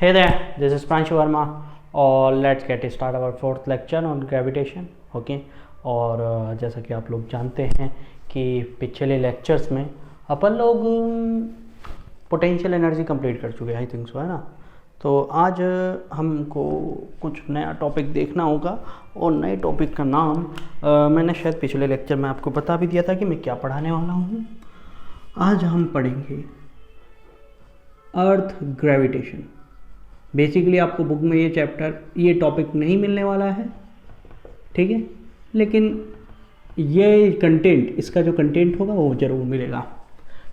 Hey there, this is Pranshu Verma और let's get start our fourth lecture on gravitation. Okay, और जैसा कि आप लोग जानते हैं कि पिछले लेक्चर्स में अपन लोग पोटेंशियल एनर्जी कंप्लीट कर चुके हैं, आई थिंक सो, है ना। तो आज हमको कुछ नया टॉपिक देखना होगा और नए टॉपिक का नाम मैंने शायद पिछले लेक्चर में आपको बता भी दिया था कि मैं क्या पढ़ाने वाला हूँ। आज हम पढ़ेंगे अर्थ ग्रेविटेशन। बेसिकली आपको बुक में ये टॉपिक नहीं मिलने वाला है, ठीक है, लेकिन ये कंटेंट, इसका जो कंटेंट होगा वो ज़रूर मिलेगा,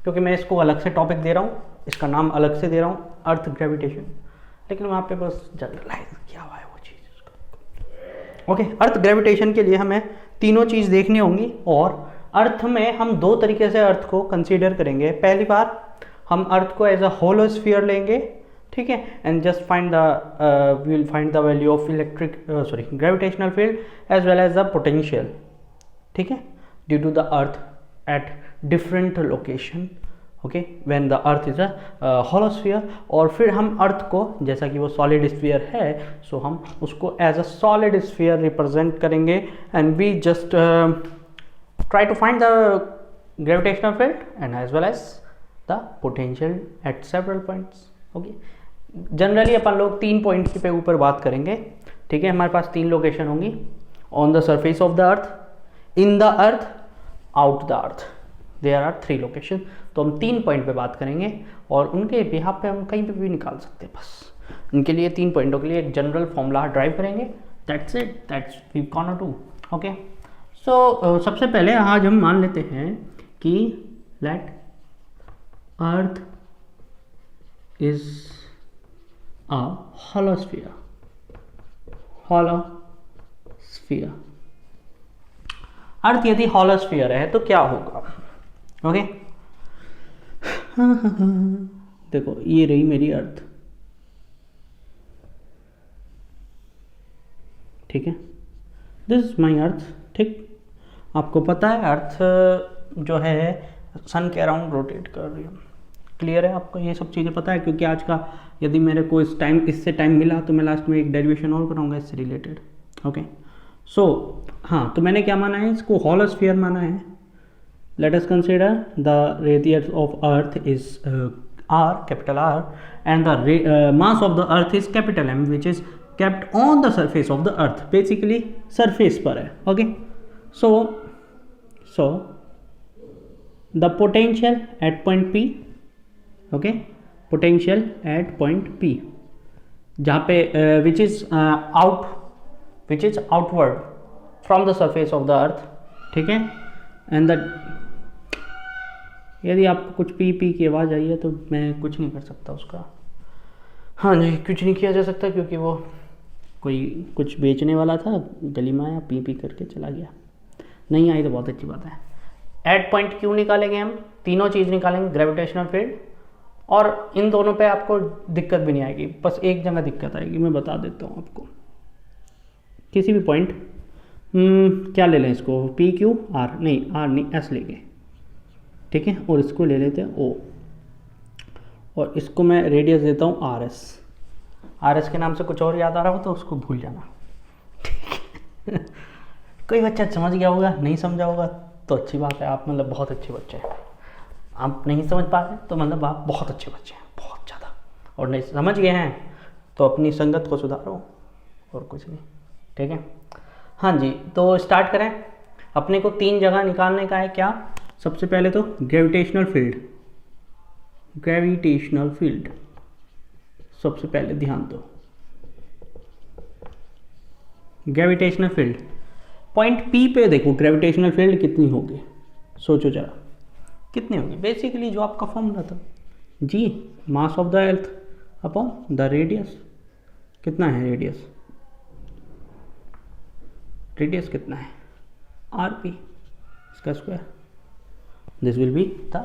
क्योंकि मैं इसको अलग से टॉपिक दे रहा हूँ, इसका नाम अलग से दे रहा हूँ, अर्थ ग्रेविटेशन, लेकिन वहाँ पे बस जनरलाइज किया हुआ है वो चीज़। ओके, अर्थ ग्रेविटेशन के लिए हमें तीनों चीज़ देखनी होंगी और अर्थ में हम दो तरीके से अर्थ को कंसीडर करेंगे। पहली बार हम अर्थ को एज अ होलोस्फीयर लेंगे, ठीक है, and just find the we will find the value of gravitational field as well as the potential, ठीक है, due to the earth at different location, okay, when the earth is a hollow sphere. और फिर हम अर्थ को, जैसा कि वो solid sphere है, सो हम उसको as a solid sphere represent करेंगे and we just try to find the gravitational field and as well as the potential at several points. Okay, generally अपन लोग 3 पॉइंट पे ऊपर बात करेंगे, ठीक है। हमारे पास 3 लोकेशन होंगी, on the surface of the earth, in the earth, out the earth, there are 3 location. तो हम 3 पॉइंट पे बात करेंगे और उनके बिहाफ पे हम कहीं पे भी निकाल सकते हैं। बस उनके लिए 3 पॉइंटों के लिए एक जनरल फॉर्मूला ड्राइव करेंगे, that's it, that's we gonna do. Okay, so सबसे पहले आज हम मान लेते हैं कि let earth is a holosphere. Earth यदि हॉलोस्फीयर है तो क्या होगा? ओके, देखो ये रही मेरी अर्थ, ठीक है, दिस इज माई अर्थ, ठीक। आपको पता है अर्थ जो है सन के अराउंड रोटेट कर रही है, क्लियर है आपको, ये सब चीज़ें पता है, क्योंकि आज का यदि मेरे को इससे टाइम मिला तो मैं लास्ट में एक डेरिवेशन और कराऊंगा इससे रिलेटेड। ओके, सो हाँ, तो मैंने क्या माना है, इसको होलोस्फीयर माना है। Let us consider the radius of earth is R, capital R, and the mass of the earth is capital M, which is kept on the surface of the earth, basically surface पर है। Okay, so the potential at point P, okay, potential at point P, जहाँ पे which is outward from the surface of the earth, ठीक है, and the, यदि आपको कुछ P की आवाज़ आई है तो मैं कुछ नहीं कर सकता उसका, हाँ जी, कुछ नहीं किया जा सकता, क्योंकि वो कोई कुछ बेचने वाला था, गली में आया, पी करके चला गया। नहीं आई तो बहुत अच्छी बात है। एट पॉइंट Q निकालेंगे हम, तीनों चीज़ निकालेंगे, ग्रेविटेशनल फील्ड, और इन दोनों पे आपको दिक्कत भी नहीं आएगी, बस एक जगह दिक्कत आएगी, मैं बता देता हूँ आपको। किसी भी पॉइंट, क्या ले लें इसको, PQ R, नहीं R नहीं, S लेंगे, ठीक है, और इसको ले लेते हैं O, और इसको मैं रेडियस देता हूँ RS के नाम से कुछ और याद आ रहा हो तो उसको भूल जाना, ठीक है। कोई बच्चा समझ गया होगा, नहीं समझा होगा तो अच्छी बात है, आप मतलब बहुत अच्छे बच्चे हैं। आप नहीं समझ पा रहे तो मतलब आप बहुत अच्छे बच्चे हैं, बहुत ज़्यादा, और नहीं समझ गए हैं तो अपनी संगत को सुधारो और कुछ नहीं, ठीक है। हाँ जी, तो स्टार्ट करें। अपने को 3 जगह निकालने का है। क्या? सबसे पहले तो ग्रेविटेशनल फील्ड, सबसे पहले ध्यान दो, ग्रेविटेशनल फील्ड पॉइंट P पे देखो ग्रेविटेशनल फील्ड कितनी होगी, सोचो जरा कितनी होगी। बेसिकली जो आपका फॉर्मूला था g, mass of the earth upon the radius. कितना है रेडियस कितना है, RP, इसका square, this will be the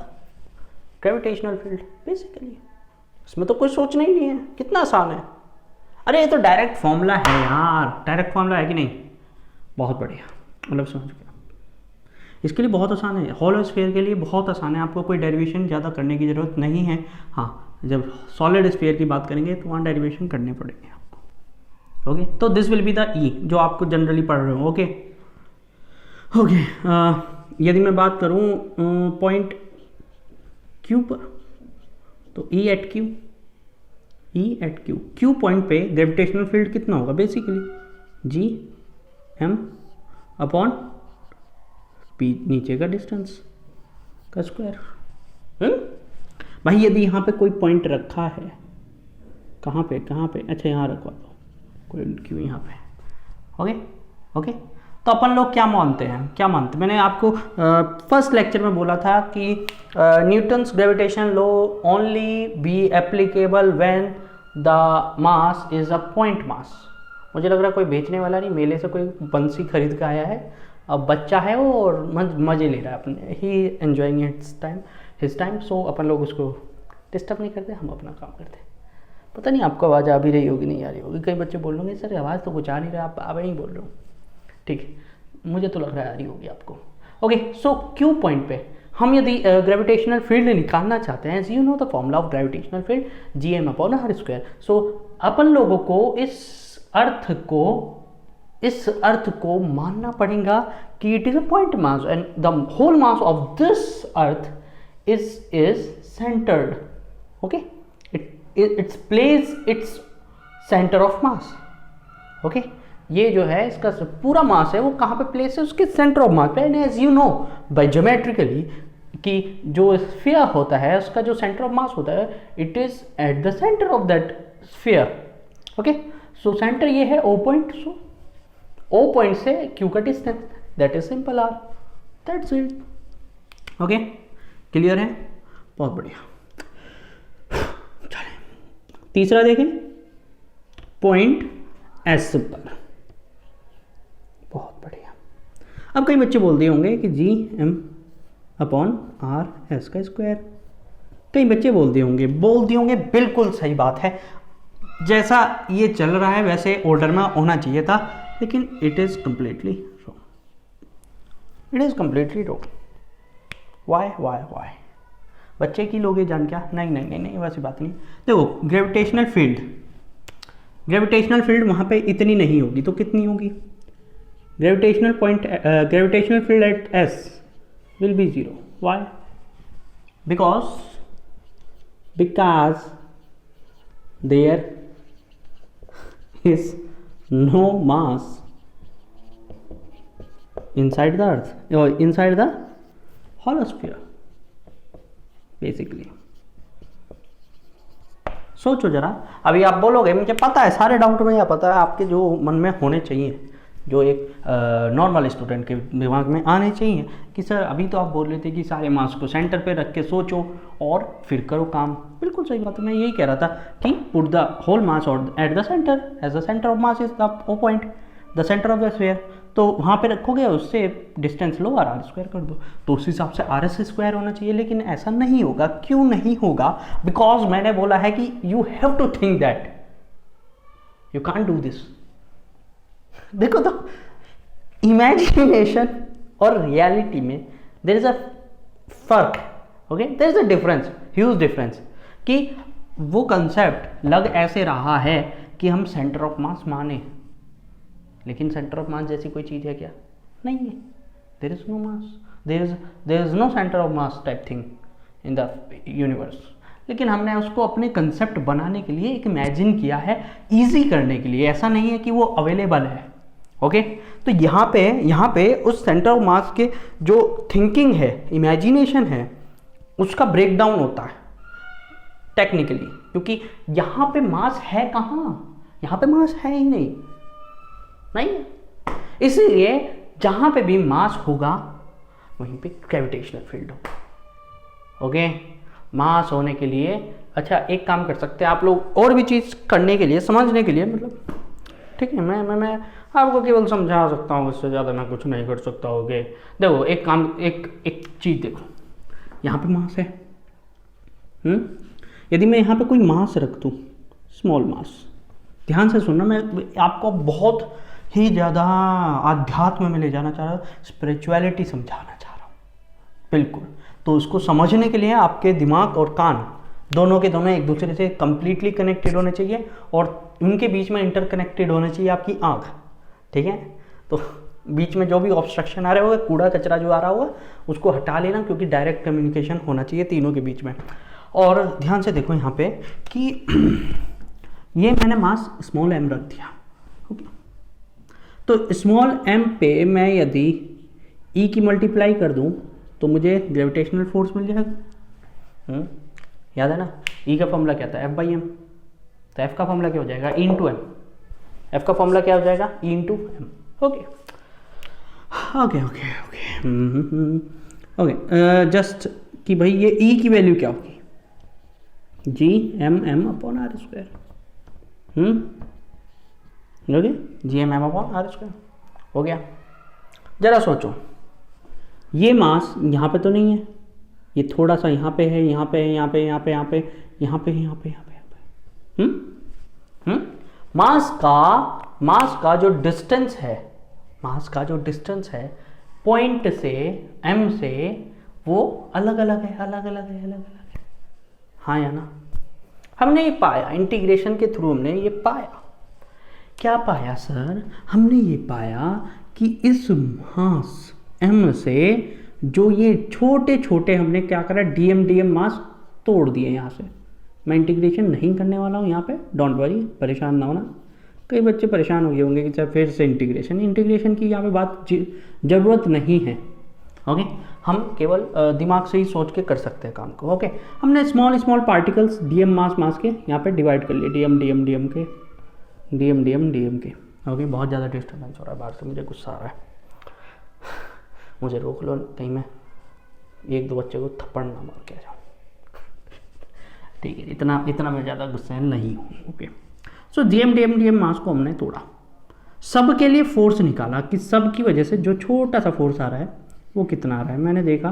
gravitational field. Basically इसमें तो कुछ सोचना ही नहीं है, कितना आसान है। अरे ये तो डायरेक्ट फॉर्मूला है यार, डायरेक्ट फॉर्मूला है कि नहीं, बहुत बढ़िया, मतलब समझ गया। इसके लिए बहुत आसान है, हॉलो स्फीयर के लिए बहुत आसान है, आपको कोई डेरिवेशन ज़्यादा करने की ज़रूरत नहीं है। हाँ, जब सॉलिड स्फीयर की बात करेंगे तो वहाँ डेरिवेशन करने पड़ेंगे आपको। ओके, तो दिस विल बी द ई जो आपको जनरली पढ़ रहे हो। ओके ओके, यदि मैं बात करूँ पॉइंट क्यू पर, तो E at Q, Q point पे ग्रेविटेशनल फील्ड कितना होगा, basically G M upon P, नीचे का डिस्टेंस का स्क्वायर। भाई यदि यहाँ पे कोई पॉइंट रखा है, कहाँ पे, अच्छा यहाँ रखवा दो, कोई क्यों यहाँ पे। ओके ओके, तो अपन लोग क्या मानते हैं, मैंने आपको फर्स्ट लेक्चर में बोला था कि Newton's gravitation law only be applicable when the mass is a point मास। मुझे लग रहा है कोई बेचने वाला नहीं, मेले से कोई बंसी खरीद के आया है, अब बच्चा है वो और मज़े ले रहा है अपने, ही एन्जॉइंग हिज टाइम। सो अपन लोग उसको डिस्टर्ब नहीं करते, हम अपना काम करते हैं। पता नहीं आपको आवाज़ आ भी रही होगी, नहीं आ रही होगी, कई बच्चे बोल रहे सर आवाज़ तो कुछ आ नहीं रहा, आप नहीं बोल रहे हो। ठीक है, मुझे तो लग रहा है आ रही होगी आपको। ओके, सो क्यू पॉइंट पे हम यदि ग्रेविटेशनल फील्ड निकालना चाहते हैं, you know the formula of gravitational field G M upon R square. So अपन लोगों को इस अर्थ को मानना पड़ेगा कि it is a point mass and the whole mass of this earth is centred. Okay, it's place it's centre of mass. Okay, ये जो है इसका पूरा मास है वो कहाँ पे प्लेस है, उसके सेंटर ऑफ मास पे। And as you know by geometrically कि जो स्फीयर होता है उसका जो सेंटर ऑफ मास होता है, it is at the centre of that sphere. Okay, so centre ये है O point, so O point से क्यू का distance, that is simple R, that's it. Okay, clear है, बहुत बढ़िया। तीसरा देखें, पॉइंट एस पर, बहुत बढ़िया। अब कई बच्चे बोल दिए होंगे कि G M upon R S का स्क्वायर, कई बच्चे बोल दिए होंगे, बिल्कुल सही बात है, जैसा ये चल रहा है वैसे ऑर्डर में होना चाहिए था, लेकिन it is completely wrong. Why बच्चे की लोगे जान क्या, नहीं वैसी बात नहीं। देखो ग्रेविटेशनल फील्ड वहाँ पे इतनी नहीं होगी, तो कितनी होगी, gravitational field at S will be 0। Why, because there is no mass inside the earth or inside the holosphere basically। सोचो जरा, अभी आप बोलोगे मुझे पता है, सारे डाउट में पता है, आपके जो मन में होने चाहिए, जो एक नॉर्मल स्टूडेंट के दिमाग में आने चाहिए कि सर अभी तो आप बोल रहे थे कि सारे मास को सेंटर पे रख के सोचो और फिर करो काम। बिल्कुल सही बात है, मैं यही कह रहा था कि पुट द होल मास और at the centre, as the centre of mass is the O point, the centre of the sphere. तो वहाँ पे रखोगे, उससे डिस्टेंस लो और आर स्क्वायर कर दो, तो उस हिसाब से आर एस स्क्वायर होना चाहिए। लेकिन ऐसा नहीं होगा, क्यों नहीं होगा, बिकॉज मैंने बोला है कि you have to think that you can't do this. देखो तो इमेजिनेशन और रियलिटी में देयर इज अ फर्क, okay, there is a difference, huge difference, कि वो कंसेप्ट लग ऐसे रहा है कि हम सेंटर ऑफ मास माने, लेकिन सेंटर ऑफ मास जैसी कोई चीज़ है क्या, नहीं है। There is no mass, there is no centre of mass type thing in the universe. लेकिन हमने उसको अपने कंसेप्ट बनाने के लिए एक इमेजिन किया है, इजी करने के लिए, ऐसा नहीं है कि वो अवेलेबल है। ओके, तो यहाँ पे उस सेंटर ऑफ मास के जो थिंकिंग है, इमेजिनेशन है, उसका ब्रेक डाउन होता है टेक्निकली, क्योंकि यहाँ पे मास है कहाँ, यहाँ पे मास है ही नहीं इसलिए जहाँ पे भी मास होगा वहीं पे ग्रेविटेशनल फील्ड होगा। ओके, मास होने के लिए, अच्छा एक काम कर सकते हैं आप लोग और भी चीज़ करने के लिए, समझने के लिए, मतलब ठीक है, मैं आपको केवल समझा सकता हूँ, इससे ज़्यादा मैं कुछ नहीं कर सकता। ओके, देखो एक चीज़ देखो, यहाँ पे मास है, यदि मैं यहाँ पे कोई मास रख दूँ, स्मॉल मास, ध्यान से सुनना, मैं आपको बहुत ही ज़्यादा आध्यात्म में ले जाना चाह रहा हूँ, स्पिरिचुअलिटी समझाना चाह बिल्कुल। तो उसको समझने के लिए आपके दिमाग और कान दोनों के दोनों एक दूसरे से कंप्लीटली कनेक्टेड होने चाहिए और उनके बीच में इंटरकनेक्टेड होने चाहिए आपकी आँख, ठीक है। तो बीच में जो भी ऑब्स्ट्रक्शन आ रहा होगा, कूड़ा कचरा जो आ रहा होगा, उसको हटा लेना, क्योंकि डायरेक्ट कम्युनिकेशन होना चाहिए तीनों के बीच में। और ध्यान से देखो यहाँ पे कि ये मैंने मास स्मॉल m रख दिया, ओके। तो स्मॉल m पे मैं यदि E की मल्टीप्लाई कर दूँ तो मुझे ग्रेविटेशनल फोर्स मिल जाएगा। याद है ना, E का फॉर्मूला क्या था, F/m। तो F का फॉर्मूला क्या हो जाएगा, E इंटू एम। F का फॉर्मूला क्या हो जाएगा, E into M, okay okay okay okay okay. Just कि भाई ये E की वैल्यू क्या होगी, Gmm/r², ओके, Gmm/r² हो गया। जरा सोचो, ये मास यहाँ पे तो नहीं है, ये थोड़ा सा यहाँ पे है, यहाँ पे है, यहाँ पे, यहाँ पे, यहाँ पे, यहाँ पे, यहाँ पे, यहाँ पे, यहाँ पे। मास का जो डिस्टेंस है, मास का जो डिस्टेंस है पॉइंट से m से, वो अलग अलग है, अलग अलग है, अलग अलग है, हाँ या ना। हमने ये पाया इंटीग्रेशन के थ्रू, हमने ये पाया, क्या पाया सर, हमने ये पाया कि इस मास m से जो ये छोटे छोटे हमने क्या करा, dm मास तोड़ दिए यहाँ से। मैं इंटीग्रेशन नहीं करने वाला हूँ यहाँ पे, डोंट वरी, परेशान ना होना। कई बच्चे परेशान हो गए होंगे कि सर फिर से इंटीग्रेशन की यहाँ पे बात ज़रूरत नहीं है, ओके। हम केवल दिमाग से ही सोच के कर सकते हैं काम को, ओके। हमने स्मॉल स्मॉल पार्टिकल्स dm मास के यहाँ पे डिवाइड कर लिए, dm के, ओके। बहुत ज़्यादा डिस्टर्बेंस हो रहा है बाहर से, मुझे गुस्सा आ रहा है, मुझे रोक लो, कहीं मैं एक दो बच्चे को थप्पड़ ना मार के आ जाऊँ, ठीक है। इतना मैं ज़्यादा गुस्से नहीं हूँ, ओके। सो dm मास को हमने तोड़ा, सब के लिए फोर्स निकाला कि सब की वजह से जो छोटा सा फोर्स आ रहा है वो कितना आ रहा है। मैंने देखा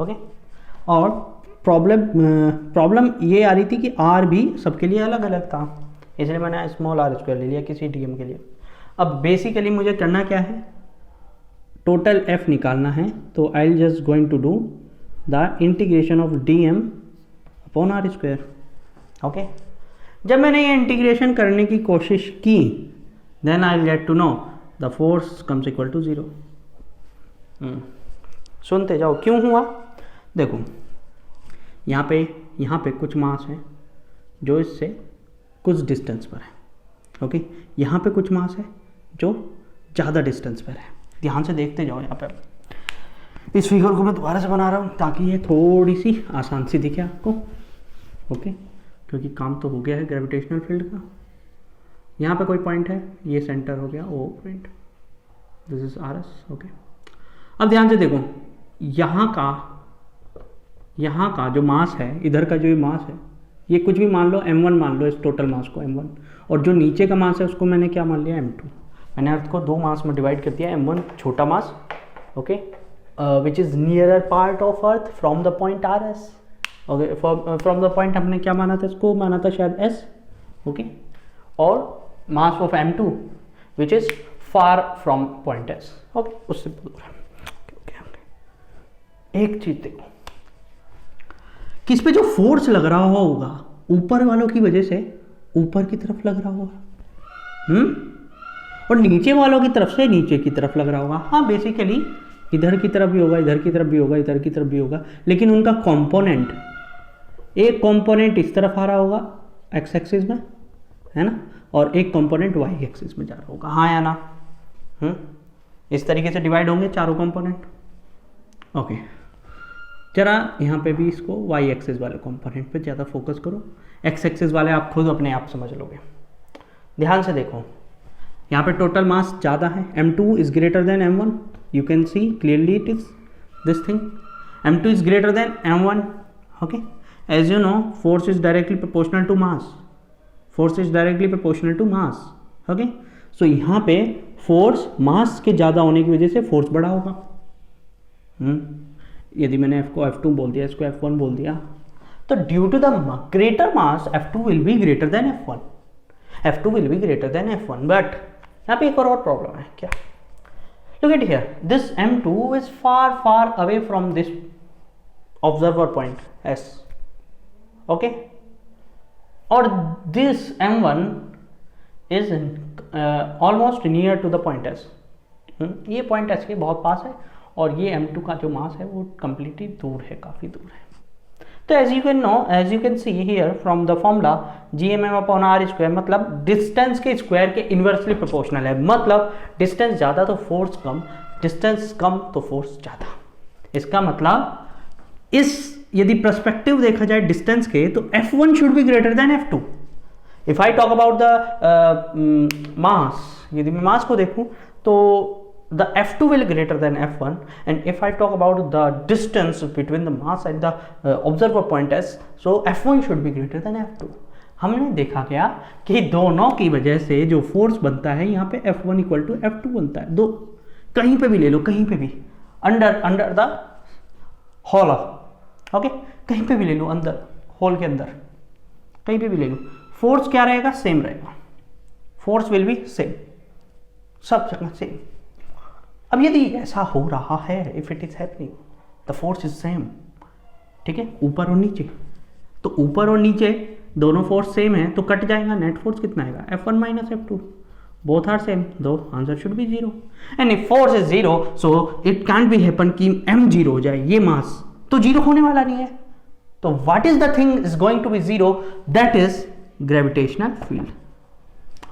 ओके। और प्रॉब्लम ये आ रही थी कि r भी सबके लिए अलग अलग था, इसलिए मैंने स्मॉल r² ले लिया किसी dm के लिए। अब बेसिकली मुझे करना क्या है, टोटल f निकालना है, तो I just going to do the integration of dm/r², okay. जब मैंने ये इंटीग्रेशन करने की कोशिश की, then I get to know the force comes equal to 0। सुनते जाओ क्यों हुआ। देखो यहाँ पे कुछ मास है जो इससे कुछ डिस्टेंस पर है, ओके। यहाँ पे कुछ मास है जो ज़्यादा डिस्टेंस पर है। ध्यान से देखते जाओ, यहाँ पे इस फिगर को मैं दोबारा से बना रहा हूँ ताकि ये थोड़ी सी आसान सी दिखे आपको, ओके। क्योंकि काम तो हो गया है ग्रेविटेशनल फील्ड का। यहाँ पे कोई पॉइंट है, ये सेंटर हो गया O point, this is RS, okay. अब ध्यान से देखो, यहाँ का जो मास है, इधर का जो ये मास है, ये कुछ भी मान लो m1 मान लो, इस टोटल मास को m1, और जो नीचे का मास है उसको मैंने क्या मान लिया, m2। मैंने अर्थ को दो मास में डिवाइड कर दिया, m1 छोटा mass, okay, which is nearer part of earth from the point RS, okay. From the point हमने क्या माना था, इसको माना था शायद S, ओके। और mass of m2 which is far from point S, okay, उससे दूर है। एक चीज देखो, किस पे जो फोर्स लग रहा होगा ऊपर वालों की वजह से ऊपर की तरफ लग रहा होगा, और नीचे वालों की तरफ से नीचे की तरफ लग रहा होगा। हाँ, बेसिकली इधर की तरफ भी होगा, इधर की तरफ भी होगा, इधर की तरफ भी होगा, लेकिन उनका कंपोनेंट, एक कंपोनेंट इस तरफ आ रहा होगा एक्स एक्सिस में, है ना, और एक कंपोनेंट वाई एक्सिस में जा रहा होगा, हाँ या ना। इस तरीके से डिवाइड होंगे चारों कंपोनेंट, ओके। जरा यहाँ पे भी इसको वाई एक्सिस वाले कंपोनेंट पे ज़्यादा फोकस करो, एक्स एक्सिस वाले आप खुद अपने आप समझ लोगे। ध्यान से देखो, यहाँ पे टोटल मास ज़्यादा है, m2 is greater than m1, you can see clearly it is this thing, m2 is greater than m1, okay. As you know, force is directly proportional to mass, force is directly proportional to mass, okay. So यहाँ पे force mass के ज़्यादा होने की वजह से force बड़ा होगा। यदि मैंने f को f2 बोल दिया, इसको f1 बोल दिया, तो due to the greater mass f2 will be greater than f1, F2 will be greater than F1. But यहाँ पे एक और प्रॉब्लम है क्या? Look at here, this M2 is far away from this observer point S. Okay, or this M1 is almost near to the point S. ये point S के बहुत पास है और ये M2 का जो मास है वो completely दूर है, काफ़ी दूर है. तो as you can know, as you can see here from the formula, GMM upon R square मतलब डिस्टेंस के स्क्वायर के इन्वर्सली प्रोपोर्शनल है. मतलब डिस्टेंस ज़्यादा तो फोर्स कम, डिस्टेंस कम तो फोर्स ज़्यादा. इसका मतलब इस यदि पर्सपेक्टिव देखा जाए डिस्टेंस के तो F1 should be greater then F2. If I talk about the mass, यदि मैं मास को देखूं तो the F2 will greater than F1, and if I talk about the distance between the mass and the observer point S, so F1 should be greater than F2. हमने देखा गया कि दोनों की वजह से जो फोर्स बनता है यहाँ पे F1 इक्वल टू F2 बनता है. दो कहीं पे भी ले लो, कहीं पे भी अंडर द होल, ओके, कहीं पे भी ले लो, अंदर होल के अंदर कहीं पे भी ले लो, फोर्स क्या रहेगा? सेम रहेगा. फोर्स विल बी सेम, सब जगह सेम. अब यदि ऐसा हो रहा है, if it is happening, the force is same, ठीक है, ऊपर और नीचे, तो ऊपर और नीचे दोनों फोर्स सेम है तो कट जाएगा. नेट फोर्स कितना आएगा? F1 minus F2, both are same, दो answer should be zero. And if force is zero so it can't be happen कि M जीरो हो जाए. ये मास तो जीरो होने वाला नहीं है. तो what is the thing is going to be zero? That is gravitational field.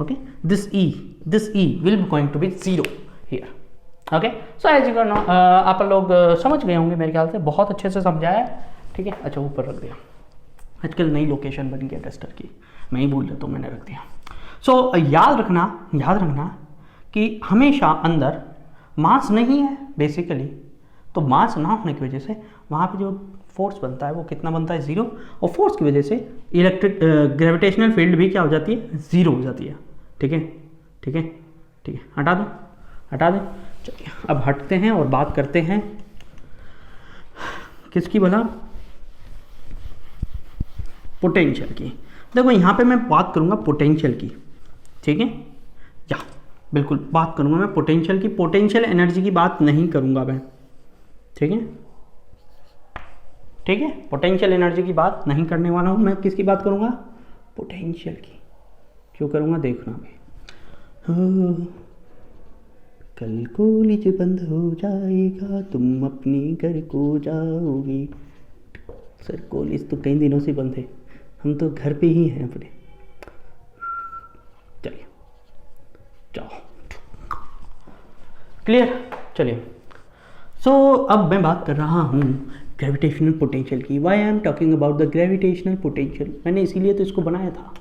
Okay, this E will be going to be zero here. Okay, so as you know, आप लोग समझ गए होंगे मेरे ख्याल से, बहुत अच्छे से समझाया है. ठीक है, अच्छा ऊपर रख दिया. आजकल नई लोकेशन बन गया टेस्टर की, मैं ही भूल जाता हूँ, मैंने रख दिया. सो याद रखना कि हमेशा अंदर मास नहीं है बेसिकली, तो मास ना होने की वजह से वहाँ पे जो फोर्स बनता है वो कितना बनता है? जीरो. और फोर्स की वजह से इलेक्ट्रिक ग्रेविटेशनल फील्ड भी क्या हो जाती है? जीरो हो जाती है. ठीक है, हटा दें. चलिए अब हटते हैं और बात करते हैं किसकी भला? पोटेंशियल की. देखो यहाँ पे मैं बात करूँगा पोटेंशियल की. ठीक है, या बिल्कुल बात करूँगा मैं पोटेंशियल की. पोटेंशियल एनर्जी की बात नहीं करूँगा मैं. ठीक है, पोटेंशियल एनर्जी की बात नहीं करने वाला हूँ मैं. किसकी बात करूँगा? पोटेंशियल की. क्यों करूँगा देखना भी. कल कॉलेज बंद हो जाएगा, तुम अपने घर को जाओगी. सर कॉलेज तो कई दिनों से बंद है, हम तो घर पे ही हैं अपने. चलिए जाओ, क्लियर. चलिए, सो अब मैं बात कर रहा हूँ ग्रेविटेशनल पोटेंशियल की. Why I am talking about the gravitational potential? मैंने इसीलिए तो इसको बनाया था,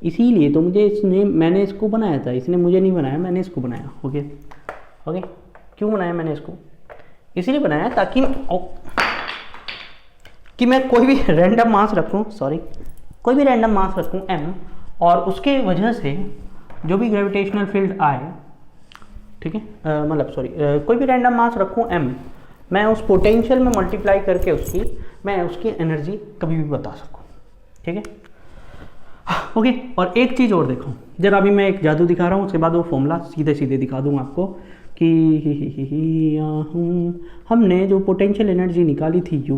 इसीलिए तो मैंने इसको बनाया था. इसने मुझे नहीं बनाया, मैंने इसको बनाया. ओके, क्यों बनाया मैंने इसको? इसीलिए बनाया ताकि कि मैं कोई भी रैंडम मास रखूं, M, और उसके वजह से जो भी ग्रेविटेशनल फील्ड आए, ठीक है, कोई भी रैंडम मास रखूं M, मैं उस पोटेंशियल में मल्टीप्लाई करके मैं उसकी एनर्जी कभी भी बता सकूं. ठीक है, ओके. और एक चीज़ और देखो जरा, अभी मैं एक जादू दिखा रहा हूँ, उसके बाद वो फॉर्मूला सीधे दिखा दूंगा आपको कि हमने जो पोटेंशियल एनर्जी निकाली थी U,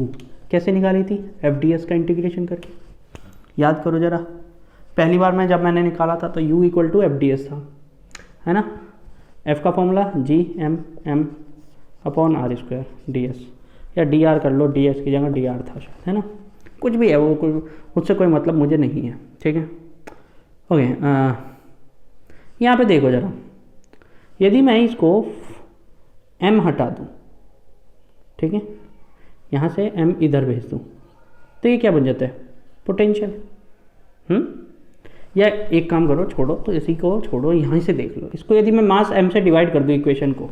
कैसे निकाली थी? FDS का इंटीग्रेशन करके. याद करो जरा, पहली बार जब मैंने निकाला था तो U इक्वल टू FDS था, है ना. F का formula GMM upon R square DS, या DR कर लो, DS की जगह DR था शायद, है ना. कुछ भी है वो, उससे कोई मतलब मुझे नहीं है. ठीक है, ओके. यहाँ पे देखो जरा, यदि मैं इसको M हटा दूँ, ठीक है, यहाँ से M इधर भेज दूँ, तो ये क्या बन जाता है? पोटेंशियल. या एक काम करो, छोड़ो तो इसी को छोड़ो, यहाँ से देख लो इसको. यदि मैं मास M से डिवाइड कर दूँ, इक्वेशन को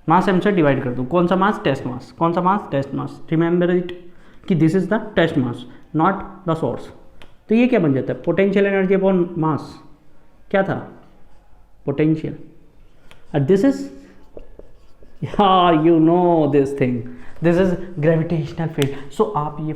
मास M से डिवाइड कर दूँ, कौन सा मास? Test mass. कौन सा मास? Test mass. रिमेंबर इट कि this is the test mass, not the source. तो ये क्या बन जाता है? Potential energy upon mass. क्या था? Potential. and this is, yeah, you know this thing, this is gravitational field. so आप ये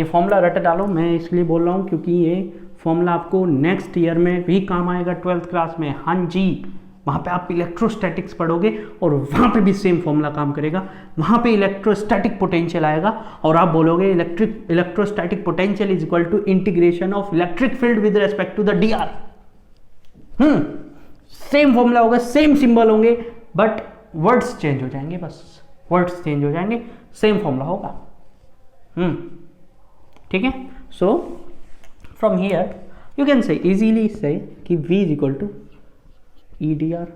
फॉर्मूला रट डालो, मैं इसलिए बोल रहा हूँ क्योंकि ये फॉर्मूला आपको नेक्स्ट ईयर में भी काम आएगा 12th क्लास में। हाँ जी, वहाँ पे आप इलेक्ट्रोस्टैटिक्स पढ़ोगे और वहाँ पे भी सेम फॉर्मूला काम करेगा। वहाँ पे इलेक्ट्रोस्टैटिक पोटेंशियल आएगा और आप बोलोगे electrostatic potential is equal to integration of electric field with respect to the dr। Same formula होगा, सेम सिंबल होंगे, बट वर्ड्स चेंज हो जाएंगे, बस वर्ड्स चेंज हो जाएंगे, सेम फॉर्मूला होगा। ठीक है। So from here you can say easily say कि v is equal to E D R,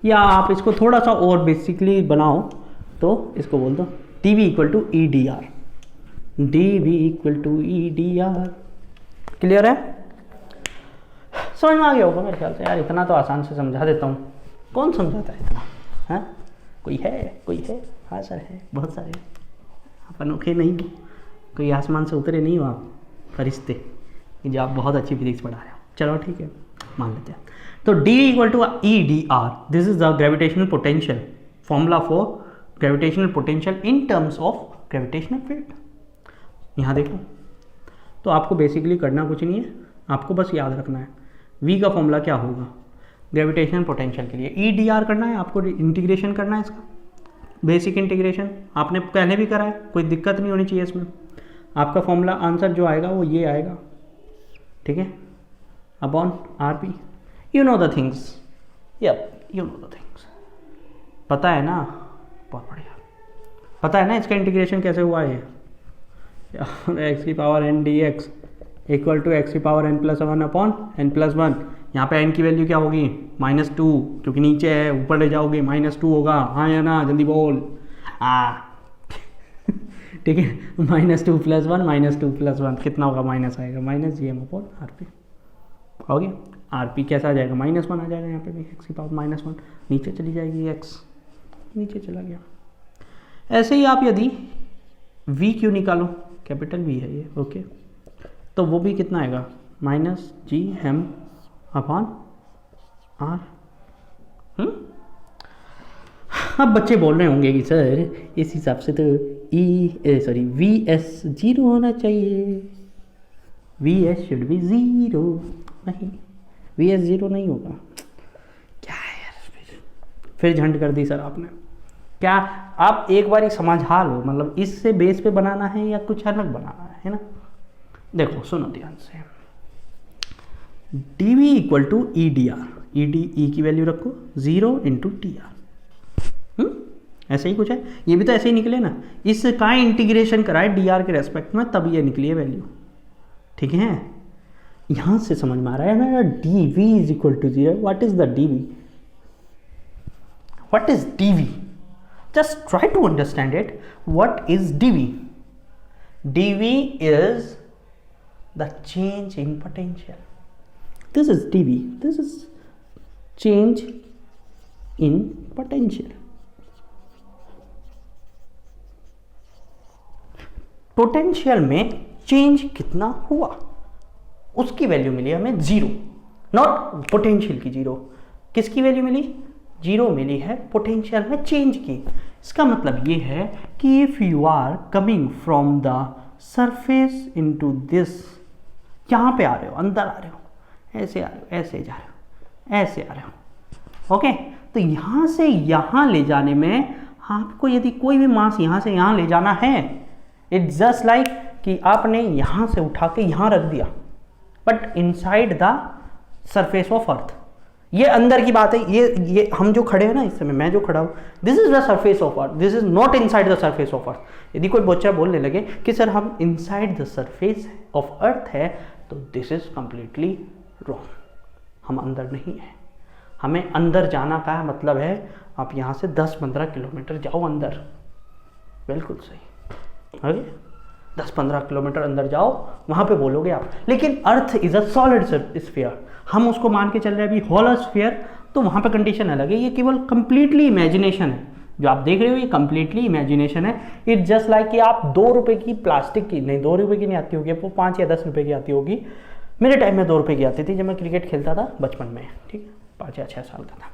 या आप इसको थोड़ा सा और बेसिकली बनाओ तो इसको बोल दो D V equal to E D R, D V equal to E D R. Clear है? समझ में आ गया होगा मेरे ख्याल से। यार इतना तो आसान से समझा देता हूँ, कौन समझाता है इतना? हाँ, कोई है? हाँ सर है, बहुत सारे। आप अनोखे नहीं हो, कोई आसमान से उतरे नहीं हो आप फरिश्ते कि जो आप बहुत अच्छी फिजिक्स पढ़ा रहे हो। चलो ठीक है, मान लेते हैं। तो D equal to E D R, this is the gravitational potential, formula for gravitational potential in terms of gravitational field. यहाँ देखो, तो आपको बेसिकली करना कुछ नहीं है, आपको बस याद रखना है V का फॉर्मूला क्या होगा ग्रेविटेशनल पोटेंशियल के लिए। ई डी आर करना है आपको, इंटीग्रेशन करना है इसका, बेसिक इंटीग्रेशन आपने पहले भी करा है, कोई दिक्कत नहीं होनी चाहिए इसमें। आपका फॉर्मूला आंसर जो आएगा वो ये आएगा, ठीक है, upon R P. You know the things, yup you know the things, पता है ना, बहुत बढ़िया, पता है ना इसका इंटीग्रेशन कैसे हुआ है। एक्स की power n d x equal to x की power n plus one upon n plus one. यहाँ पे एन की वैल्यू क्या होगी -2, क्योंकि नीचे है, ऊपर ले जाओगे -2 होगा। हाँ या ना, जल्दी बोल। ठीक है, -2 + 1 -2 + 1 कितना होगा, माइनस आएगा, -gm अपॉन आर पी। हो गया, आर पी कैसा आ जाएगा, -1 आ जाएगा। यहाँ पे भी एक्स की पावर -1 नीचे चली जाएगी, एक्स नीचे चला गया। ऐसे ही आप यदि v क्यों निकालो, कैपिटल V है ये, ओके, तो वो भी कितना आएगा, -gm अपॉन आर। अब बच्चे बोल रहे होंगे कि सर इस हिसाब से तो VS 0 होना चाहिए, VS शुड बी 0। नहीं, VS 0 नहीं होगा। क्या है यार, फिर झंड कर दी सर आपने। क्या आप एक बार ही समझा लो, मतलब इससे बेस पे बनाना है या कुछ अलग बनाना है ना। देखो सुनो ध्यान से, d V equal to E D r, E की वैल्यू रखो 0 × TR। ऐसे ही कुछ है, ये भी तो ऐसे ही निकले ना, इसका इंटीग्रेशन कराए DR के रेस्पेक्ट में, तब ये निकली है वैल्यू। ठीक है, यहां से समझ में आ रहा है मेरा D V is equal to 0। What is the D V, what is D V, just try to understand it. What is D V? D V is the change in potential. This is D V, this is change in potential. Potential में change कितना हुआ उसकी value मिली हमें 0, not potential की 0। किसकी value मिली, 0 मिली है potential में change की। इसका मतलब ये है कि if you are coming from the surface into this, यहाँ पे आ रहे हो, अंदर आ रहे हो, ऐसे आ रहे हो, ऐसे जा रहे हो, ऐसे आ रहे हो, ओके। तो यहाँ से यहाँ ले जाने में आपको यदि कोई भी मास यहाँ से यहाँ ले जाना है, इट्स जस्ट लाइक कि आपने यहाँ से उठा के यहाँ रख दिया, but inside the surface of earth. ये अंदर की बात है, ये हम जो खड़े हैं ना इस समय, मैं जो खड़ा हूँ, this is the surface of earth, this is not inside the surface of earth. यदि कोई बच्चा बोलने लगे कि सर हम inside the surface of earth है, तो दिस इज कंप्लीटली रॉन्ग। हम अंदर नहीं है, हमें अंदर जाना का मतलब है आप यहाँ से 10-15 किलोमीटर जाओ अंदर, बिल्कुल सही, ओके, 10-15 किलोमीटर अंदर जाओ, वहाँ पे बोलोगे आप। लेकिन अर्थ इज अ सॉलिड स्फीयर, हम उसको मान के चल रहे हैं अभी होलर स्फीयर, तो वहाँ पे कंडीशन अलग है। ये केवल कंप्लीटली इमेजिनेशन है, जो आप देख रहे हो ये कंप्लीटली इमेजिनेशन है। इट जस्ट लाइक कि आप 2 रुपये की प्लास्टिक की, नहीं 2 रुपये की नहीं आती होगी, वो 5 या 10 रुपये की आती होगी। मेरे टाइम में 2 रुपये की आती थी जब मैं क्रिकेट खेलता था बचपन में, ठीक है, 5 या 6 साल का था।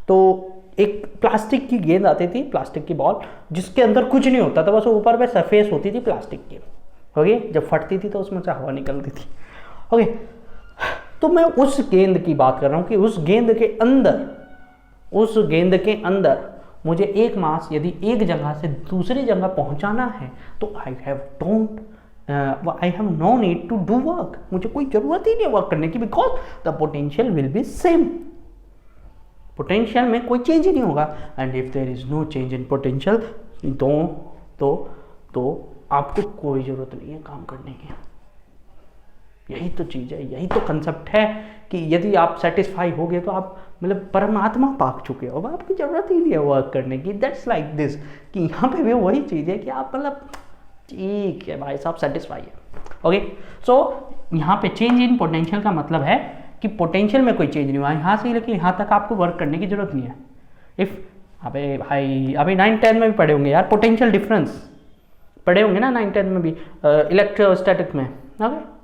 तो एक प्लास्टिक की गेंद आती थी, प्लास्टिक की बॉल, जिसके अंदर कुछ नहीं होता था, बस ऊपर पे सरफेस होती थी प्लास्टिक की, ओके। जब फटती थी तो उसमें से हवा निकलती थी, ओके। तो मैं उस गेंद की बात कर रहा हूँ कि उस गेंद के अंदर मुझे एक मास यदि एक जगह से दूसरी जगह पहुंचाना है तो I have no need to do work, मुझे कोई जरूरत ही नहीं वर्क करने की, because the potential will be same, potential में कोई चेंज ही नहीं होगा। And if there is no change in potential तो आपको कोई जरूरत नहीं है काम करने की। यही तो चीज़ है, यही तो कंसेप्ट है कि यदि आप सेटिस्फाई हो गए तो आप मतलब परमात्मा पाक चुके हो, आपकी जरूरत ही नहीं है वर्क करने की। दैट्स लाइक दिस कि यहाँ पे भी वही चीज़ है कि आप मतलब ठीक है भाई साहब सेटिस्फाई है। ओके, सो यहाँ पे चेंज इन पोटेंशियल का मतलब है कि पोटेंशियल में कोई चेंज नहीं हुआ, यहाँ से लेके यहाँ तक आपको वर्क करने की जरूरत नहीं है। इफ अबे भाई अभी 9-10 में भी पढ़े होंगे यार, पोटेंशियल डिफरेंस पढ़े होंगे ना 9-10 में भी, इलेक्ट्रोस्टैटिक में। ओके,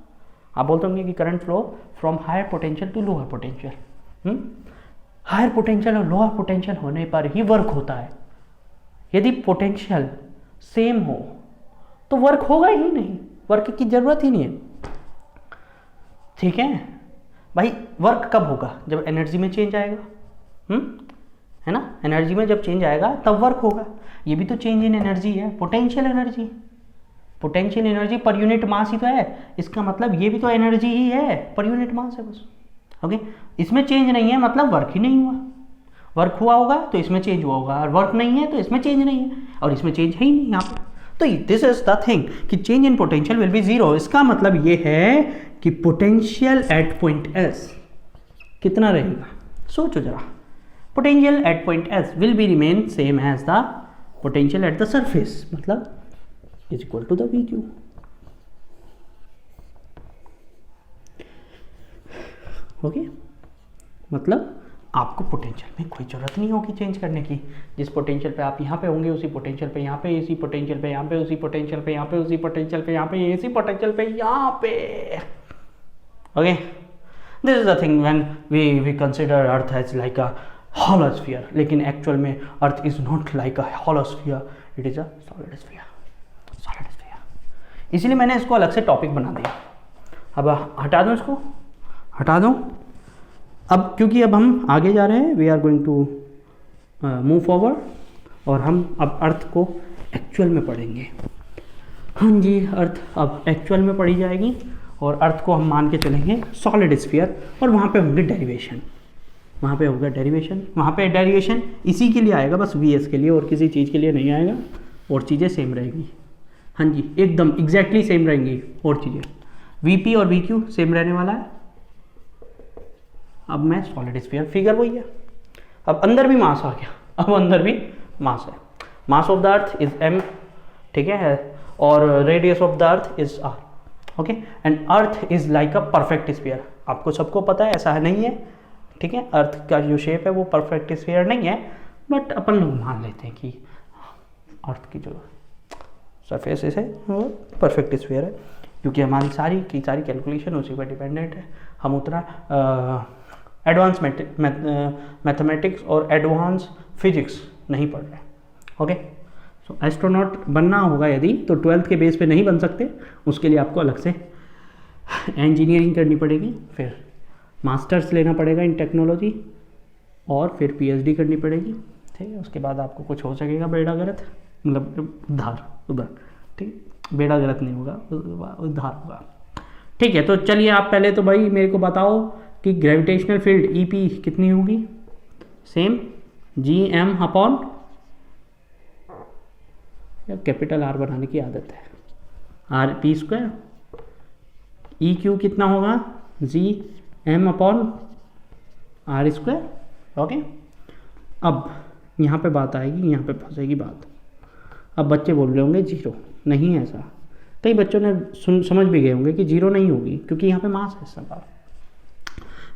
आप बोलते होंगे कि current flow from higher potential to lower potential. Higher potential और लोअर पोटेंशियल होने पर ही वर्क होता है। यदि पोटेंशियल सेम हो तो वर्क होगा ही नहीं, वर्क की जरूरत ही नहीं है। ठीक है भाई, वर्क कब होगा? जब एनर्जी में चेंज आएगा, है ना, एनर्जी में जब चेंज आएगा तब वर्क होगा। ये भी तो चेंज इन एनर्जी है, potential energy. Potential energy per unit mass ही तो है, इसका मतलब ये भी तो एनर्जी ही है, पर यूनिट मास है बस। ओके, इसमें चेंज नहीं है मतलब वर्क ही नहीं हुआ। वर्क हुआ होगा तो इसमें चेंज हुआ होगा, और वर्क नहीं है तो इसमें चेंज नहीं है, और इसमें चेंज है ही नहीं यहाँ पे। तो दिस इज द थिंग कि change in potential will B zero. इसका मतलब ये है कि पोटेंशियल एट पॉइंट एस कितना रहेगा? सोचो जरा, potential at point S will be remain same as the potential at the surface, मतलब is equal to the V Q. Okay, मतलब आपको पोटेंशियल में कोई जरूरत नहीं होगी चेंज करने की। जिस पोटेंशियल पे आप यहाँ पे होंगे उसी पोटेंशियल पे यहाँ पे, इसी पोटेंशियल पे यहाँ पे, उसी पोटेंशियल पे यहाँ पे, उसी पोटेंशियल पे यहाँ पे, इसी पोटेंशियल पे यहाँ पे। Okay, this is the thing when we consider earth as like a hollow sphere, लेकिन एक्चुअल में earth is not like a hollow sphere, it is a solid sphere। इसीलिए मैंने इसको अलग से टॉपिक बना दिया। अब हटा दूँ इसको, हटा दूँ अब, क्योंकि अब हम आगे जा रहे हैं, we are going to move forward, और हम अब अर्थ को एक्चुअल में पढ़ेंगे। हाँ जी, अर्थ अब एक्चुअल में पढ़ी जाएगी, और अर्थ को हम मान के चलेंगे सॉलिड स्फीयर, और वहाँ पे होंगे डेरिवेशन, वहाँ पे होगा डेरिवेशन, वहाँ पे डेरिवेशन इसी के लिए आएगा, बस वी एस के लिए, और किसी चीज़ के लिए नहीं आएगा, और चीज़ें सेम रहेंगी। हाँ जी, एकदम एग्जैक्टली सेम रहेंगी, और चीज़ें वी पी और वी क्यू सेम रहने वाला है। अब मैं सॉलिड स्फीयर, फिगर वही है, अब अंदर भी मास आ गया, अब अंदर भी मास है। मास of the earth is m, ठीक है, और radius of the earth is r। Okay, and earth is like a perfect sphere. आपको सबको पता है ऐसा नहीं है, ठीक है, अर्थ का जो शेप है वो परफेक्ट स्फीयर नहीं है, बट अपन लोग मान लेते हैं कि अर्थ की जो सरफेस है वो परफेक्ट स्फीयर है, क्योंकि हमारी सारी की सारी कैलकुलेशन उसी पर डिपेंडेंट है। हम उतना एडवांस मैथमेटिक्स और एडवांस फिजिक्स नहीं पढ़ रहे। ओके, सो एस्ट्रोनॉट बनना होगा यदि, तो 12th के बेस पे नहीं बन सकते, उसके लिए आपको अलग से इंजीनियरिंग करनी पड़ेगी, फिर मास्टर्स लेना पड़ेगा इन टेक्नोलॉजी, और फिर पीएचडी करनी पड़ेगी। ठीक है, उसके बाद आपको कुछ हो सकेगा बेड़ा गर्क, मतलब उधर ठीक, बेड़ा गर्क नहीं होगा, उद्धार होगा। ठीक है, तो चलिए आप पहले तो भाई मेरे को बताओ कि ग्रेविटेशनल फील्ड ईपी कितनी होगी? सेम जी.m अपॉन, कैपिटल आर बनाने की आदत है, are P square. E Q कितना होगा? जी.m अपॉन आर स्क्वायर। ओके, अब यहाँ पे बात आएगी, यहाँ पे फंसेगी बात। अब बच्चे बोल रहे होंगे जीरो, नहीं है ऐसा, कई बच्चों ने समझ भी गए होंगे कि जीरो नहीं होगी, क्योंकि यहाँ पे मास है सब।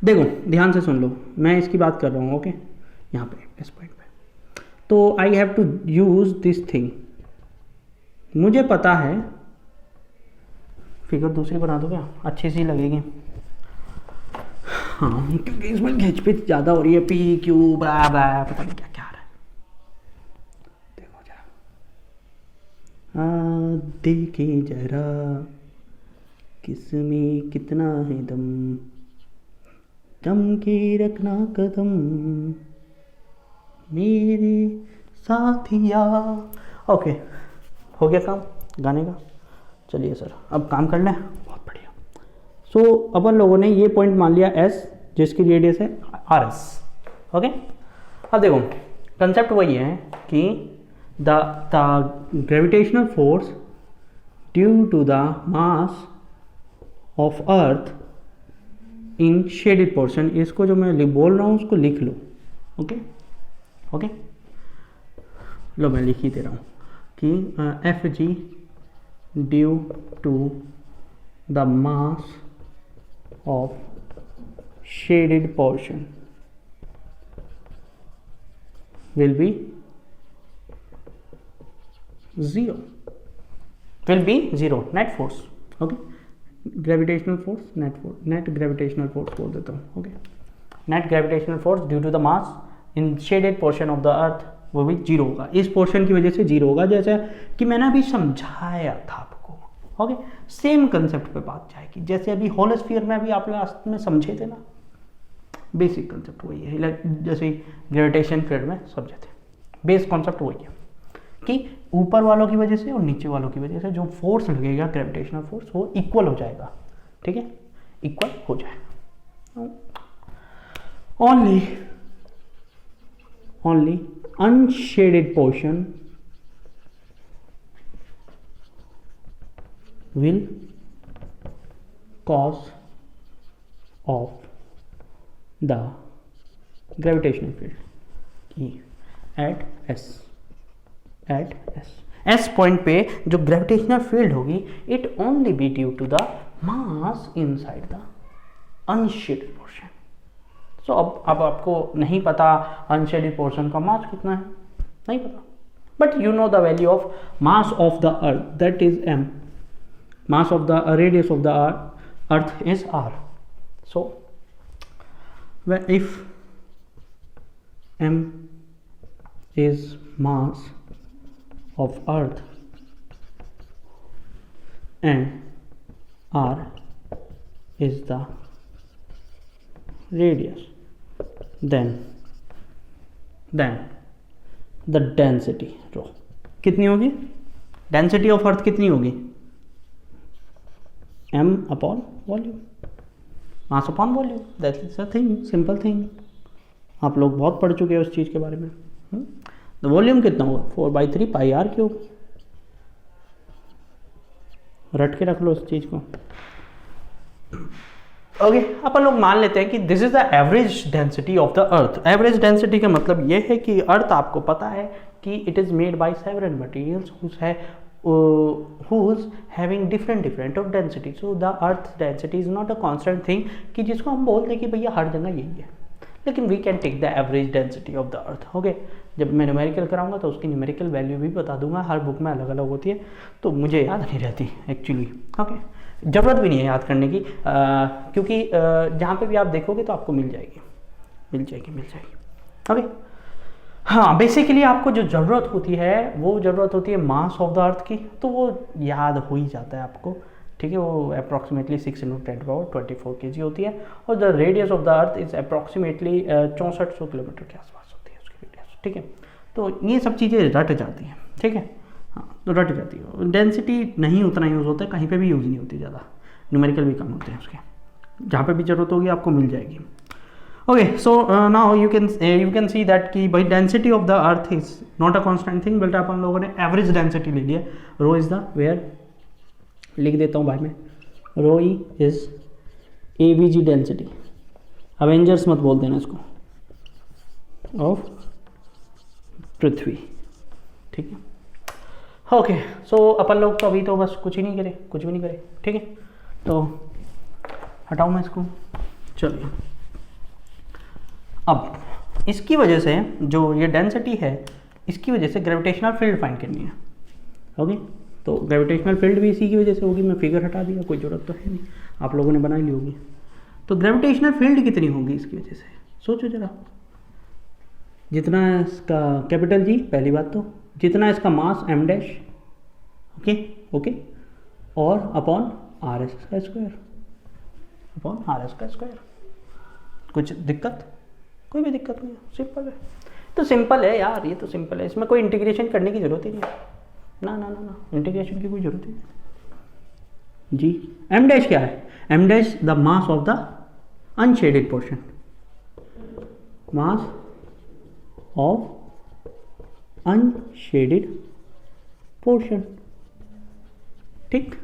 देखो ध्यान से सुन लो, मैं इसकी बात कर रहा हूँ। ओके, यहाँ पे इस पॉइंट पे, तो I have to use this thing. मुझे पता है, फिगर दूसरी बना दो क्या, अच्छी सी लगेगी। हाँ, क्योंकि इसमें खिंचपिच ज़्यादा हो रही है, पी क्यू बा पता नहीं क्या क्या आ रहा है। देखो जरा, देखें जरा किसमें कितना है दम। थम के रखना कदम मेरे साथिया। ओके, हो गया काम गाने का। चलिए सर, अब काम करना है, बहुत बढ़िया। सो अपन लोगों ने ये पॉइंट मान लिया एस, जिसकी रेडियस है आर एस। ओके, अब देखो कंसेप्ट वही है कि the gravitational force due to the mass of earth in shaded portion, इसको जो मैं बोल रहा हूँ उसको लिख लो। ओके ओके, लो मैं लिख ही दे रहा हूँ कि F G due to the mass of shaded portion will be 0, will be 0 net force। Okay, gravitational force, net gravitational force बोल देता हूँ। Okay, net gravitational force due to the mass in shaded portion of the earth वो भी 0 होगा, इस portion की वजह से 0 होगा, जैसे कि मैंने अभी समझाया था आपको। ओके, सेम कंसेप्ट पे बात जाएगी, जैसे अभी होल स्फीयर में अभी आप लास्ट में समझे थे ना, बेसिक कंसेप्ट वही है, जैसे ग्रेविटेशन फील्ड में समझे थे, बेस कॉन्सेप्ट वही है कि ऊपर वालों की वजह से और नीचे वालों की वजह से जो फोर्स लगेगा ग्रेविटेशनल फोर्स वो इक्वल हो जाएगा। ठीक है, इक्वल हो जाएगा। Only unshaded portion will cause of the gravitational field at S point पे जो ग्रेविटेशनल फील्ड होगी it only be due to the mass inside the unshaded portion. So अब आपको नहीं पता अनशेडेड पोर्शन का मास कितना है, नहीं पता, but you know the value of mass of the earth, that is m, mass of the radius of the earth is r. So if m is mass of earth and r is the radius, then the density rho कितनी होगी, density of earth कितनी होगी, m upon volume, mass upon volume, that is a thing, simple thing, आप लोग बहुत पढ़ चुके हैं उस चीज़ के बारे में। तो वॉल्यूम कितना होगा 4/3 पाई आर क्यूब, रट के रख लो उस चीज़ को। ओके, अपन लोग मान लेते हैं कि this is the average density of the earth. Average density का मतलब ये है कि अर्थ आपको पता है कि it is made by several materials who's having different of density, so the earth density is not a constant thing कि जिसको हम बोल दें कि भैया हर जगह यही है, लेकिन we can take the average density of the earth। Okay, जब मैं न्यूमेरिकल कराऊंगा तो उसकी न्यूमेरिकल वैल्यू भी बता दूंगा, हर बुक में अलग अलग होती है तो मुझे याद नहीं रहती एक्चुअली। ओके, ज़रूरत भी नहीं है याद करने की, क्योंकि जहाँ पे भी आप देखोगे तो आपको मिल जाएगी। ओके, हाँ, बेसिकली आपको जो ज़रूरत होती है वो ज़रूरत होती है मास ऑफ द अर्थ की, तो वो याद हो ही जाता है आपको। ठीक है, वो अप्रॉक्सीमेटली 6 × 10⁻24 kg होती है, और the radius of the earth is approximately 6400 kilometre के आसपास होती है उसकी रेडियस। ठीक है, तो ये सब चीज़ें रट जाती हैं। ठीक है, हाँ, तो रट जाती है। डेंसिटी नहीं उतना यूज़ होता है, कहीं पर भी यूज़ नहीं होती ज़्यादा, न्यूमेरिकल भी कम होते हैं उसके, जहाँ पर भी ज़रूरत होगी आपको मिल जाएगी। Okay, so now you can see that कि भाई density of the earth is not a constant thing, बल्कि अपन लोगों ने average density ले लिया। rho is the where, लिख देता हूँ भाई मैं, rho e is avg density, Avengers मत बोल देना इसको, ऑफ पृथ्वी। ठीक है, ओके, सो अपन लोग तो अभी तो बस कुछ भी नहीं करे। ठीक है, तो हटाऊँ मैं इसको, चलिए। अब इसकी वजह से जो ये डेंसिटी है, इसकी वजह से ग्रेविटेशनल फील्ड फाइंड करनी है। ओके, तो ग्रेविटेशनल फील्ड भी इसी की वजह से होगी। मैं फिगर हटा दिया, कोई ज़रूरत तो है नहीं, आप लोगों ने बनाई ली होगी। तो ग्रेविटेशनल फील्ड कितनी होगी इसकी वजह से, सोचो जरा। जितना इसका कैपिटल जी, पहली बात तो जितना इसका मास m', ओके, और अपॉन r² कुछ दिक्कत? कोई भी दिक्कत नहीं है, सिंपल है। तो सिंपल है यार, ये तो सिंपल है, इसमें कोई इंटीग्रेशन करने की जरूरत ही नहीं है। ना ना ना ना, इंटीग्रेशन की कोई जरूरत ही नहीं जी। एम डैश क्या है? M dash the mass of the unshaded portion, mass of unshaded portion. ठीक,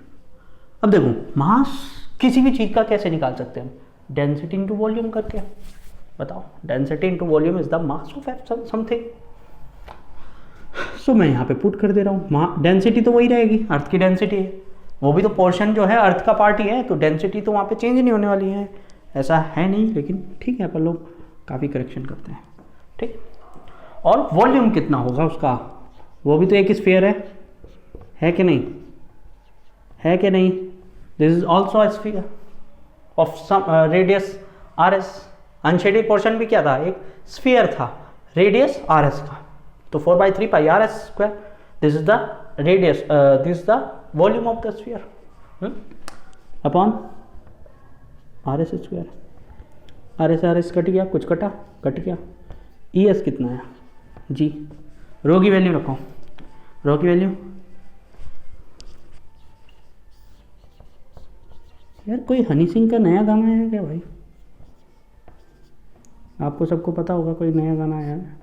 अब देखो मास किसी भी चीज का कैसे निकाल सकते हैं हम? डेंसिटी इंटू वॉल्यूम करके। बताओ, density into volume is the mass of something. So मैं यहाँ पे पुट कर दे रहा हूँ, डेंसिटी तो वही रहेगी, अर्थ की डेंसिटी है, वो भी तो पोर्शन जो है अर्थ का पार्ट ही है, तो डेंसिटी तो वहाँ पे चेंज नहीं होने वाली है, ऐसा है नहीं, लेकिन ठीक है, अपन लोग काफ़ी करेक्शन करते हैं। ठीक, और वॉल्यूम कितना होगा उसका? वो भी तो एक स्फीयर है कि नहीं? है कि नहीं? This is also a sphere of some radius R S. Unshaded portion भी क्या था? एक स्फीयर था, रेडियस आर एस का, तो 4/3 pi R S square, this is the radius, this is the volume of the sphere upon R S square. R S cut गया, कुछ cut गया। ई एस कितना है जी? रो की वैल्यू रखो, रो की वैल्यू यार, कोई हनी सिंह का नया गाना है क्या भाई? आपको सबको पता होगा कोई नया गाना आया है।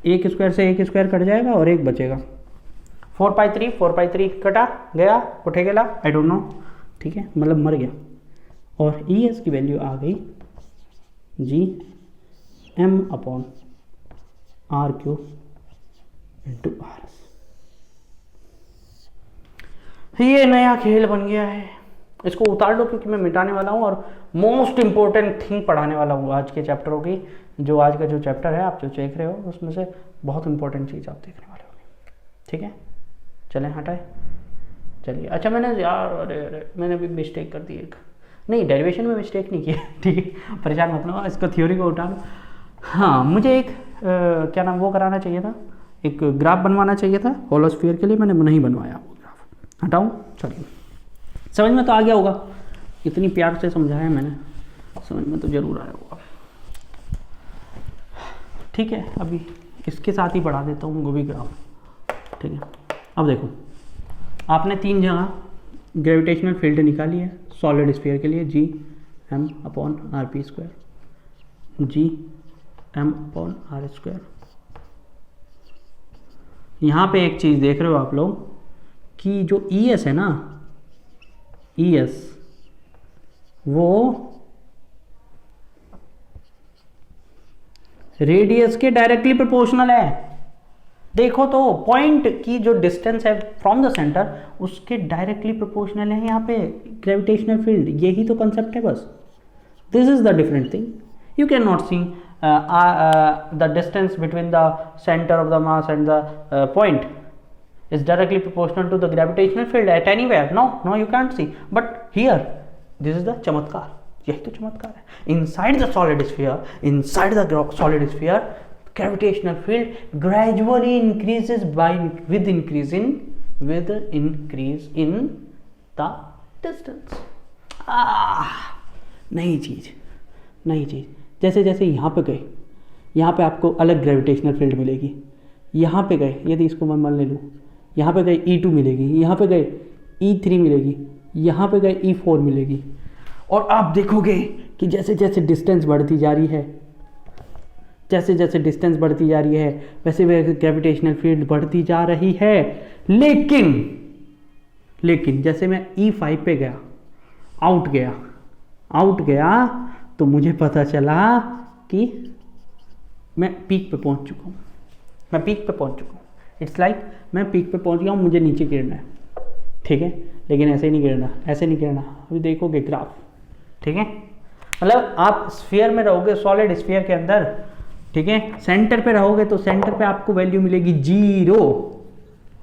एक स्क्वायर से एक स्क्वायर कट जाएगा और एक बचेगा। 4/3 कटा गया, उठे गया, आई डोंट नो, ठीक है, मतलब मर गया। और ई एस की वैल्यू आ गई G M upon R Q into R S. ये नया खेल बन गया है, इसको उतार दो क्योंकि मैं मिटाने वाला हूँ और मोस्ट इंपॉर्टेंट थिंग पढ़ाने वाला हूँ आज के चैप्टरों की। जो आज का जो चैप्टर है आप जो देख रहे हो उसमें से बहुत इंपॉर्टेंट चीज़ आप देखने वाले हो। ठीक है, चलें हटाए, चलिए। अच्छा मैंने यार अरे मैंने भी मिस्टेक कर दी एक, नहीं डेरिवेशन में मिस्टेक नहीं की, ठीक है, परेशान मत लो, इसको थ्योरी को उठा लो। हाँ, मुझे एक क्या नाम वो कराना चाहिए था, एक ग्राफ बनवाना चाहिए था होलोस्फीयर के लिए, मैंने नहीं बनवाया वो ग्राफ। हटाऊँ? चलिए, समझ में तो आ गया होगा, इतनी प्यार से समझाया मैंने, समझ में तो जरूर आया होगा। ठीक है, अभी इसके साथ ही बढ़ा देता हूँ वो भी ग्राफ। ठीक है, अब देखो आपने 3 जगह ग्रेविटेशनल फील्ड निकाली है सॉलिड स्फीयर के लिए, G M upon R P square, G M upon R square. यहाँ पे एक चीज़ देख रहे हो आप लोग कि जो ई एस है ना, ई एस वो रेडियस के डायरेक्टली प्रोपोर्शनल है। देखो तो पॉइंट की जो डिस्टेंस है फ्रॉम द सेंटर उसके डायरेक्टली प्रोपोर्शनल है यहाँ पे ग्रेविटेशनल फील्ड, यही तो कंसेप्ट है बस। This is the different thing, you can not see the distance between the centre of the mass and the point is directly proportional to the gravitational field at anywhere. No, you can't see. But here, this is the चमत्कार, यही तो चमत्कार है। Inside the solid sphere, gravitational field gradually increases with increase in the distance. नई चीज, जैसे जैसे यहाँ पे गए, यहाँ पे आपको अलग ग्रेविटेशनल फील्ड मिलेगी, यहाँ पे गए, यदि इसको मैं मान ले लूँ, यहाँ पे गए E2 मिलेगी, यहाँ पे गए E3 मिलेगी, यहाँ पे गए E4 मिलेगी। और आप देखोगे कि जैसे जैसे डिस्टेंस बढ़ती जा रही है, वैसे वैसे ग्रेविटेशनल फील्ड बढ़ती जा रही है। लेकिन जैसे मैं E5 पे गया, आउट गया तो मुझे पता चला कि मैं पीक पे पहुंच चुका हूँ। इट्स लाइक मैं पीक पे पहुंच गया हूँ, मुझे नीचे गिरना है, ठीक है, लेकिन ऐसे नहीं गिरना। अभी देखोगे ग्राफ, ठीक है, मतलब आप स्फीयर में रहोगे, सॉलिड स्फीयर के अंदर, ठीक है, सेंटर पे रहोगे तो सेंटर पे आपको वैल्यू मिलेगी 0।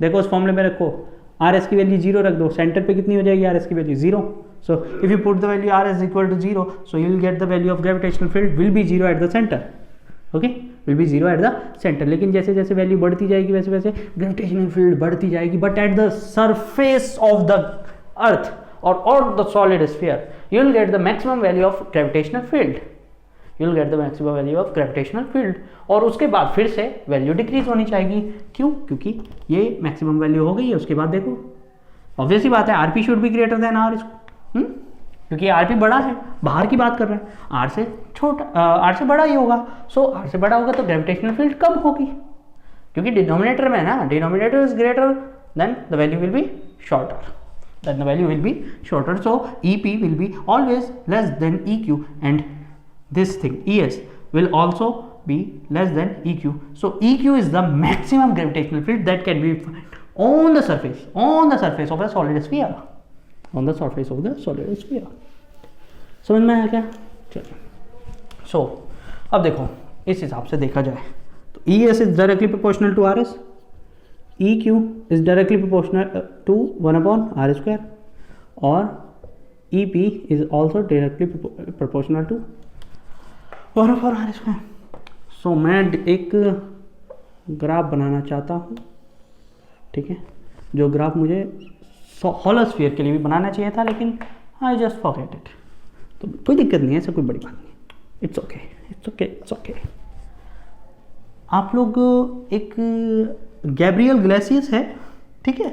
देखो उस फॉर्मूले में रखो, आर एस की वैल्यू 0 रख दो, सेंटर पे कितनी हो जाएगी आर एस की value 0। So if you put the value R S equal to 0, so you will get the value of gravitational field will be 0 at the centre. Okay, will be 0 at the centre. लेकिन जैसे जैसे value बढ़ती जाएगी वैसे वैसे gravitational field बढ़ती जाएगी, but at the surface of the earth or the solid sphere, you will get the maximum value of gravitational field. You will get the maximum value of gravitational field. और उसके बाद फिर से value decrease होनी चाहिए. क्यों? क्योंकि ये मैक्सिमम वैल्यू हो गई है. उसके बाद देखो ऑब्वियस ही बात है RP should be greater than R, क्योंकि आरपी बड़ा है, बाहर की बात कर रहे हैं, आर से छोटा, आर से बड़ा ही होगा. सो आर से बड़ा होगा तो ग्रेविटेशनल फील्ड कम होगी, क्योंकि डिनोमिनेटर में ना, denominator is greater then the value will be shorter. Then the value will be shorter. So EP will be always less than EQ, and this thing ES will also be less than EQ. So EQ is the maximum gravitational field that can be found on the surface of a solid sphere. On the surface of the solid sphere. समझ में आया क्या? चलो. So अब देखो इस हिसाब से देखा जाए तो ES is directly proportional to RS. EQ is directly proportional to 1 upon R square, और EP is also directly proportional to 1 upon R square. So मैं एक ग्राफ बनाना चाहता हूँ, ठीक है, जो ग्राफ मुझे हॉलोस्फीयर के लिए भी बनाना चाहिए था, लेकिन आई जस्ट फॉरगेट इट. तो कोई दिक्कत नहीं है, ऐसा कोई बड़ी बात नहीं. It's okay, it's okay, it's okay. आप लोग एक गैब्रियल इग्लेसियस है, ठीक है,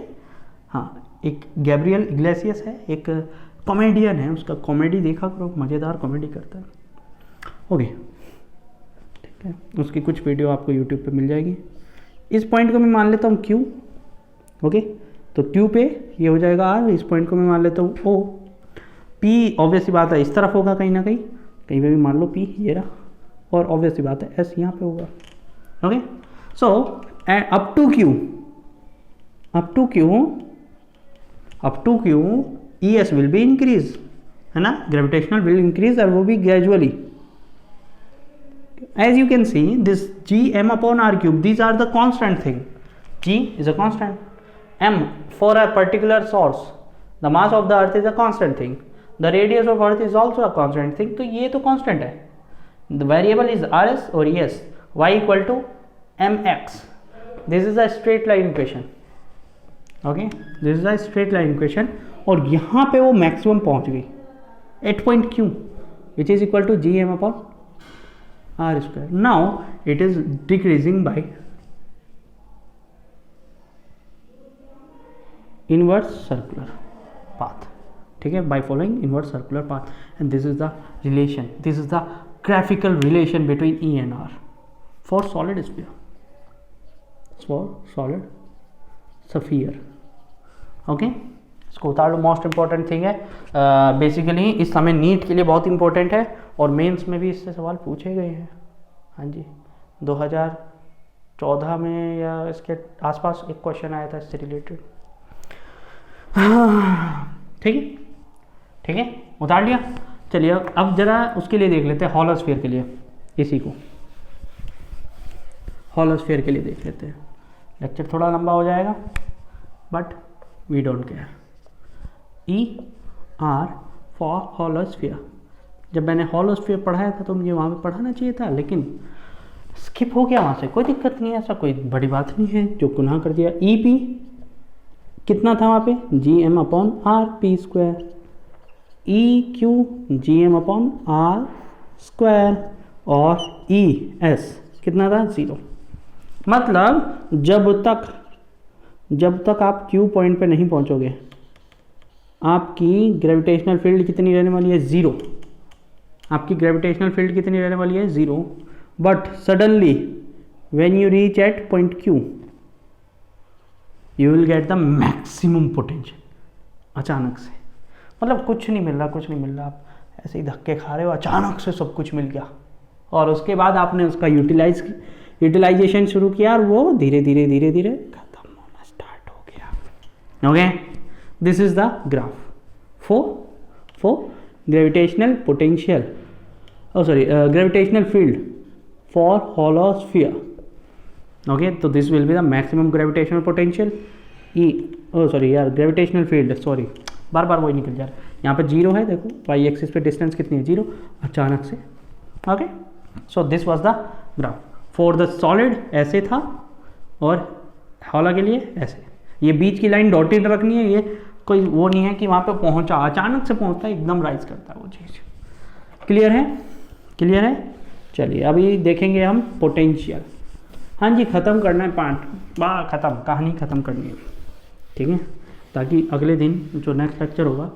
हाँ, एक गैब्रियल इग्लेसियस है, एक कॉमेडियन है, उसका कॉमेडी देखा करो, मज़ेदार कॉमेडी करता है. ओके, ठीक है, उसकी कुछ वीडियो आपको यूट्यूब पे मिल जाएगी. इस पॉइंट को मैं मान लेता हूँ Q. ओके, तो Q पे ये हो जाएगा R, इस पॉइंट को मैं मान लेता हूँ O. P ऑब्वियसली बात है इस तरफ होगा, कहीं ना कहीं पे भी मान लो P ये रहा, और ऑब्वियसली बात है S यहाँ पे होगा. Okay, so up to Q ES will be increase, है ना, gravitational will increase, और वो भी gradually. As you can see, this Gm upon R cube, these are the constant thing. G is a constant. M for a particular source, the mass of the earth is a constant thing. The radius of earth is also a constant thing. तो ये तो constant है. The variable is RS और ES. Y equal to mx. This is a straight line equation. Okay, this is a straight line equation. और यहाँ पे वो maximum पहुँच गई at point Q, which is equal to Gm upon R square. Now it is decreasing by inverse circular path. ठीक है, by following inverse circular path, and this is the relation. This is the graphical relation between E and R for solid sphere. For solid sphere. Okay, इसको उतार लो. Most important thing है, basically इस समय NEET के लिए बहुत important है, और मेंस में भी इससे सवाल पूछे गए हैं. हाँ जी, 2014 में या इसके आसपास एक क्वेश्चन आया था इससे रिलेटेड. ठीक है, ठीक है, उतार लिया. चलिए अब जरा उसके लिए देख लेते हैं, हॉलोस्फीयर के लिए. इसी को हॉलोस्फीयर के लिए देख लेते हैं. लेक्चर थोड़ा लंबा हो जाएगा, but we don't care. E R for hollow sphere. जब मैंने हॉलोस्फीयर पढ़ाया था तो मुझे वहाँ पे पढ़ाना चाहिए था, लेकिन स्किप हो गया वहाँ से. कोई दिक्कत नहीं है, ऐसा कोई बड़ी बात नहीं है, जो गुनाह कर दिया. ई पी कितना था वहाँ पे? G M upon R P square. E Q G M upon R square, और ई एस कितना था? 0. मतलब जब तक आप Q पॉइंट पे नहीं पहुंचोगे, आपकी ग्रेविटेशनल फील्ड कितनी रहने वाली है? 0. आपकी ग्रेविटेशनल फील्ड कितनी रहने वाली है? 0. But suddenly when you reach at point Q, you will get the maximum potential. अचानक से, मतलब कुछ नहीं मिल रहा, आप ऐसे ही धक्के खा रहे हो, अचानक से सब कुछ मिल गया, और उसके बाद आपने उसका यूटिलाइजेशन शुरू किया, और वो धीरे धीरे खत्म होना स्टार्ट हो गया. Okay, this is the graph for gravitational potential, gravitational field for hollow sphere. Okay, तो this will be the maximum gravitational potential. Gravitational field, बार वही निकल जा रहा है. यहाँ पे 0 है, देखो वाई एक्सिस पे डिस्टेंस कितनी है? 0. अचानक से. Okay, so this was the graph for the solid. ऐसे था, और हॉला के लिए ऐसे. ये बीच की लाइन डॉटेड रखनी है, ये कोई वो नहीं है कि वहाँ पे पहुँचा, अचानक से पहुँचता है, एकदम राइज करता है वो चीज़। क्लियर है? क्लियर है? चलिए अभी देखेंगे हम पोटेंशियल। हाँ जी, ख़त्म करना है पार्ट, ख़त्म, कहानी ख़त्म करनी है, ठीक है, ताकि अगले दिन जो नेक्स्ट लेक्चर होगा,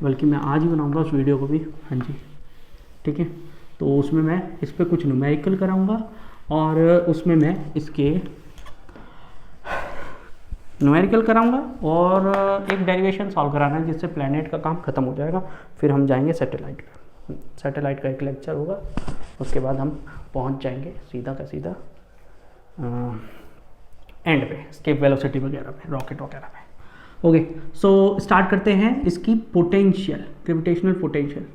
बल्कि मैं आज ही बनाऊंगा उस वीडियो को भी, हाँ जी, ठीक है, तो उसमें मैं इस पर कुछ न्यूमेरिकल कराऊंगा और उसमें मैं इसके न्यूमेरिकल कराऊंगा और एक डेरिवेशन सॉल्व कराना है, जिससे प्लैनेट का काम ख़त्म हो जाएगा। फिर हम जाएंगे सैटेलाइट पे, सैटेलाइट का एक लेक्चर होगा, उसके बाद हम पहुंच जाएंगे सीधा का सीधा एंड पे, स्केप वेलोसिटी वगैरह पे, रॉकेट वगैरह पे। ओके, सो स्टार्ट करते हैं इसकी potential, gravitational potential.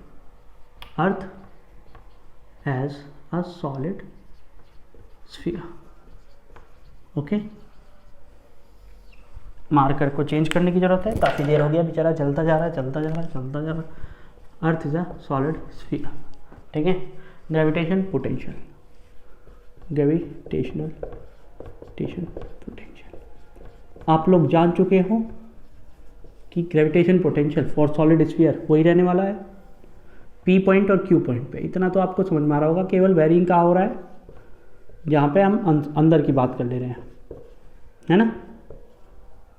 Earth as a solid sphere. Okay, marker को चेंज करने की जरूरत है, काफ़ी देर हो गया, बेचारा चलता जा रहा है, चलता जा रहा है, चलता जा रहा है। अर्थ इज अ सॉलिड स्फीयर, ठीक है। ग्रेविटेशन पोटेंशियल, ग्रेविटेशनल पोटेंशियल, आप लोग जान चुके हो कि gravitation potential for solid sphere वही रहने वाला है पी पॉइंट और क्यू पॉइंट पे। इतना तो आपको समझ में आ रहा होगा, केवल वेरिंग कहाँ हो रहा है, जहाँ पे हम अंदर की बात कर ले रहे हैं, है ना,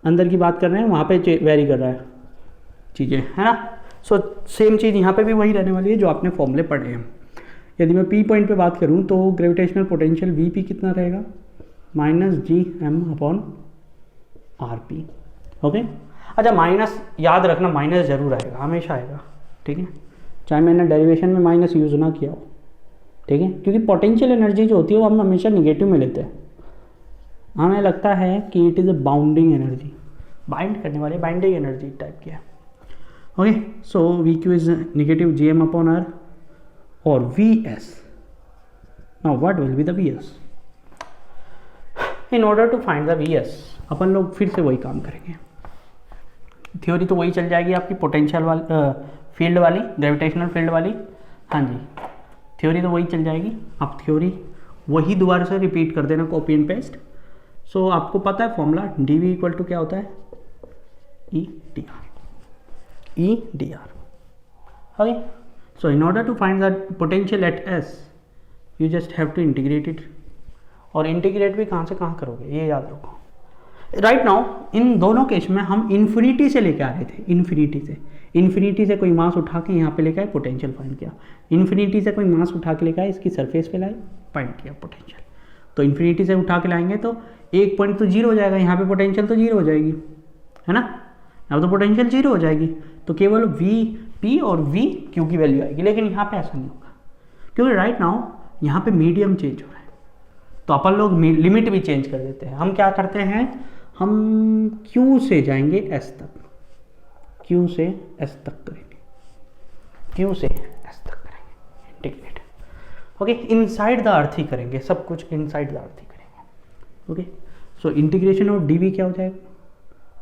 अंदर की बात कर रहे हैं, वहाँ पे वेरी कर रहा है चीज़ें, है ना। सो सेम चीज़ यहाँ पे भी वही रहने वाली है जो आपने फॉर्मूले पढ़े हैं। यदि मैं पी पॉइंट पे बात करूँ तो ग्रेविटेशनल पोटेंशियल वी पी कितना रहेगा, -Gm/RP। ओके, अच्छा, माइनस याद रखना, माइनस जरूर आएगा, हमेशा आएगा, ठीक है, चाहे मैंने डेरिवेशन में माइनस यूज़ ना किया हो, ठीक है, क्योंकि पोटेंशियल एनर्जी जो होती है वो हम हमेशा निगेटिव में लेते हैं। हमें लगता है कि it is a bounding energy, bind करने वाली बाइंडिंग एनर्जी टाइप की है। Okay, so V Q is -Gm/R और Vs। Now what will be the Vs? In order to find the Vs अपन लोग फिर से वही काम करेंगे। थ्योरी तो वही चल जाएगी आपकी, पोटेंशियल वाली, फील्ड वाली, ग्रेविटेशनल फील्ड वाली, हाँ जी, थ्योरी तो वही चल जाएगी। आप थ्योरी वही दोबारा से रिपीट कर देना, कॉपी एंड पेस्ट। सो आपको पता है फॉर्मूला dV इक्वल टू क्या होता है, E/dr। Okay, so in order to find the potential at S you just have to integrate it. और इंटीग्रेट भी कहाँ से कहाँ करोगे, ये याद रखो। राइट नाउ इन दोनों केस में हम इन्फिनिटी से लेके आ रहे थे, इन्फिनिटी से कोई मास उठा के यहाँ पे लेके आए, पोटेंशियल फाइंड किया। इन्फिनिटी से कोई मास उठा के लेके आए, इसकी सरफेस पे लाए, फाइंड किया पोटेंशियल। तो इन्फिनिटी से उठा के लाएंगे तो एक पॉइंट तो जीरो हो जाएगा, यहाँ पे पोटेंशियल तो जीरो हो जाएगी, है ना, यहाँ तो पोटेंशियल जीरो हो जाएगी, तो केवल वी पी और वी क्यू की वैल्यू आएगी। लेकिन यहाँ पे ऐसा नहीं होगा, क्योंकि राइट नाउ यहाँ पे मीडियम चेंज हो रहा है, तो अपन लोग लिमिट भी चेंज कर देते हैं। हम क्या करते हैं, हम Q से जाएंगे S तक, Q से S तक करेंगे, Q से S तक करेंगे integrate. Okay, inside the earth ही करेंगे, सब कुछ इनसाइड द अर्थ ही करेंगे। Okay, so integration of dV क्या हो जाएगा,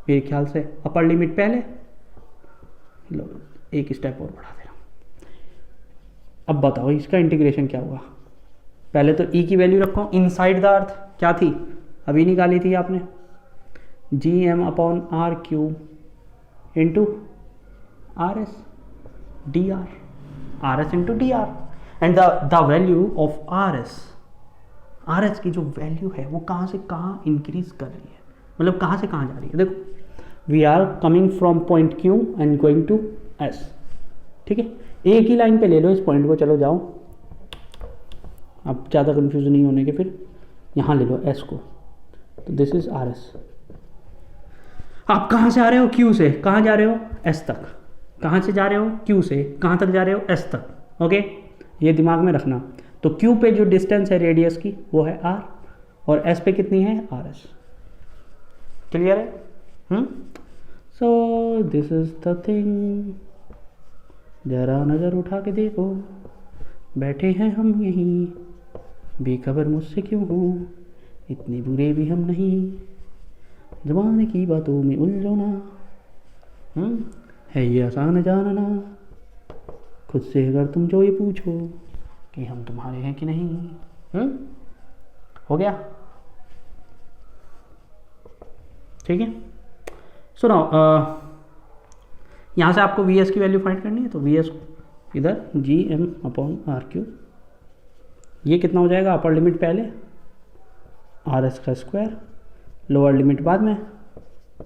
मेरे ख्याल से अपर लिमिट पहले, लो एक स्टेप और बढ़ा दे रहा हूँ। अब बताओ इसका इंटीग्रेशन क्या हुआ, पहले तो E की वैल्यू रखो, इनसाइड द अर्थ क्या थी, अभी निकाली थी आपने, Gm/R³ into RS dr, RS into dr, and the value of RS की जो वैल्यू है वो कहाँ से कहाँ इंक्रीज कर रही है, मतलब कहाँ से कहाँ जा रही है। देखो, we are coming from point Q and going to S, ठीक है, एक ही लाइन पे ले लो इस पॉइंट को, चलो जाओ, अब ज़्यादा कंफ्यूज नहीं होने के, फिर यहाँ ले लो S को, तो दिस इज RS। आप कहाँ से आ रहे हो, Q से, कहाँ जा रहे हो, S तक, कहाँ से जा रहे हो, Q से, कहाँ तक जा रहे हो, S तक। ओके, ये दिमाग में रखना। तो Q पे जो डिस्टेंस है रेडियस की वो है R, और S पे कितनी है, RS। क्लियर है? So this is the thing, जरा नज़र उठा के देखो, बैठे हैं हम यहीं, बेखबर मुझसे क्यों हो, इतने बुरे भी हम नहीं, ज़बान की बातों में उलझो ना, है ये आसान जानना, खुद से अगर तुम जो ये पूछो कि हम तुम्हारे हैं कि नहीं। हो गया, ठीक है। सुनो, यहाँ से आपको वी एस की वैल्यू फाइंड करनी है, तो वी एस इधर G M upon R cube, ये कितना हो जाएगा, अपर लिमिट पहले आर एस का स्क्वायर, लोअर लिमिट बाद में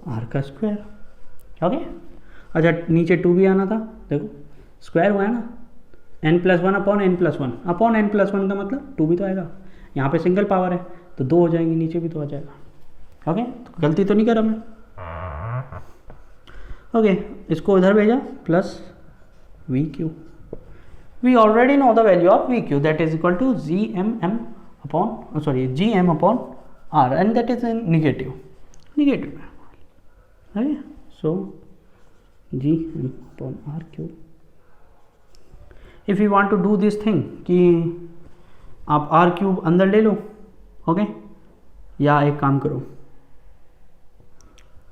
आर का स्क्वायर। ओके, अच्छा नीचे 2 भी आना था, देखो स्क्वायर हुआ है ना, n+1 upon n+1 upon n+1 का मतलब 2 भी तो आएगा, यहाँ पे सिंगल पावर है तो 2 हो जाएंगे, नीचे भी तो आ जाएगा। ओके, तो गलती तो नहीं करा मैं। ओके, इसको इधर भेजा plus V Q, we already know the value of V Q that is equal to G M upon R and that is negative है, so G M upon R cube. If you want to do this thing कि आप are cube अंदर ले लो, okay, या एक काम करो,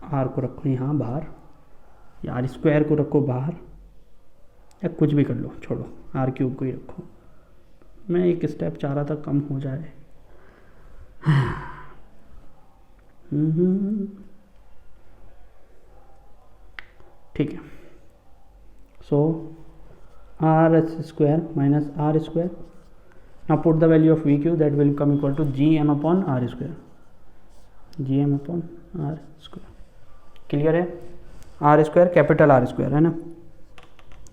are को रखो यहाँ बाहर, या आर स्क्वायर को रखो बाहर, या कुछ भी कर लो, छोड़ो आर क्यूब को ही रखो। मैं एक स्टेप चाह रहा था कम हो जाए। ठीक है, so R S square minus R square, now put the value of V Q that will come equal to G M upon R square, G M upon R square. Clear है, R square capital R square है ना,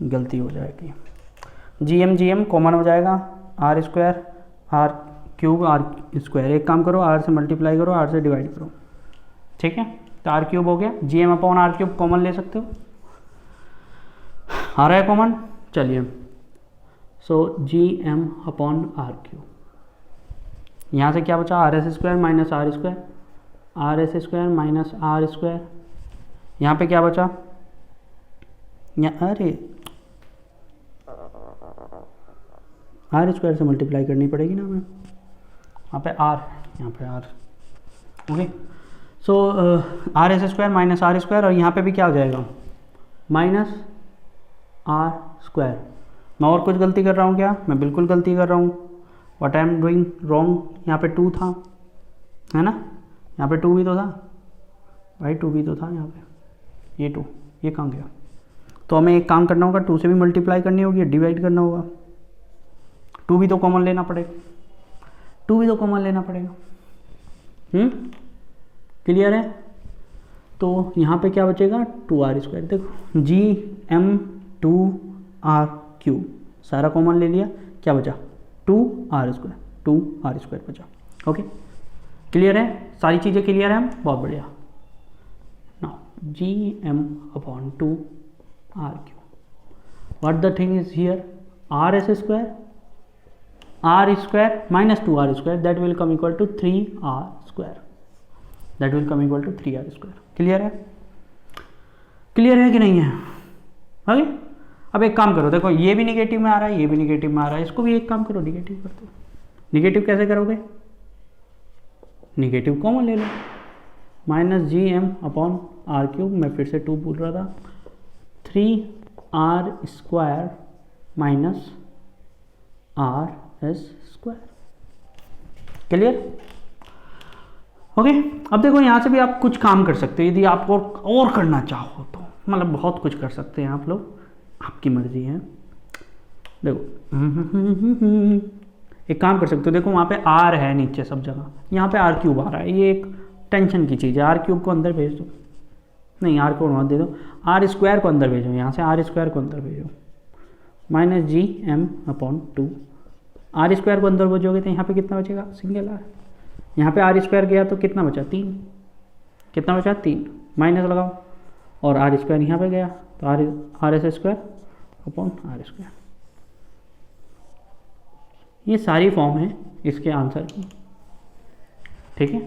गलती हो जाएगी, G M common हो जाएगा, R square R cube R square, एक काम करो आर से मल्टीप्लाई करो, आर से डिवाइड करो, ठीक है, तो आर क्यूब हो गया, G M upon R cube common ले सकते हो, आ रहा है कॉमन, चलिए, so G M upon R cube, यहाँ से क्या बचा, R S square minus R square, R S square minus R square, यहाँ पे क्या बचा, अरे आर स्क्वायर से मल्टीप्लाई करनी पड़ेगी ना हमें, यहाँ पे आर, यहाँ पे R, okay, so R S square minus R square, और यहाँ पे भी क्या हो जाएगा, माइनस आर स्क्वायर। मैं और कुछ गलती कर रहा हूँ क्या, मैं बिल्कुल गलती कर रहा हूँ, what I am doing wrong, यहाँ पे 2 था, है ना, यहाँ पे 2 भी तो था भाई, 2 भी तो था यहाँ पे, ये 2 ये कहाँ गया, तो हमें एक काम करना होगा, 2 से भी मल्टीप्लाई करनी होगी, डिवाइड करना होगा, 2 भी तो कॉमन लेना पड़ेगा, 2 भी तो कॉमन लेना पड़ेगा, क्लियर है, तो यहाँ पे क्या बचेगा, 2r स्क्वायर, देखो जी एम 2r क्यूब सारा कॉमन ले लिया, क्या बचा, 2r स्क्वायर बचा। ओके, क्लियर है, सारी चीज़ें क्लियर है, हम बहुत बढ़िया। Now G M upon 2r cube, what the thing is here, R S square, R square minus 2r square, that will come equal to 3r square, that will come equal to 3r square. Clear है, clear है कि नहीं है, okay. अब एक काम करो, देखो ये भी निगेटिव में आ रहा है, ये भी निगेटिव में आ रहा है, इसको भी एक काम करो निगेटिव कर दो। निगेटिव कैसे करोगे, निगेटिव कॉमन ले लो, minus G M upon R cube, मैं फिर से 2 बोल रहा था, 3r square minus R S square. Clear, okay. अब देखो यहाँ से भी आप कुछ काम कर सकते हो, यदि आप और करना चाहो तो, मतलब बहुत कुछ कर सकते हैं आप लोग, आपकी मर्जी है। देखो एक काम कर सकते हो, देखो वहाँ पे आर है नीचे सब जगह, यहाँ पे आर क्यूब आ रहा है, ये एक टेंशन की चीज़ है, आर क्यूब को अंदर भेज दो, नहीं आर को वहाँ दे दो, आर स्क्वायर को अंदर भेजो, यहाँ से आर स्क्वायर को अंदर भेजो, minus G M upon 2, R square को अंदर भेजोगे तो यहाँ पे कितना बचेगा, सिंगल आर, यहाँ पे आर स्क्वायर गया तो कितना बचा, 3, कितना बचा 3, माइनस लगाओ, और आर स्क्वायर यहाँ पे गया तो R S square upon R square. ये सारी फॉर्म है इसके आंसर की, ठीक है।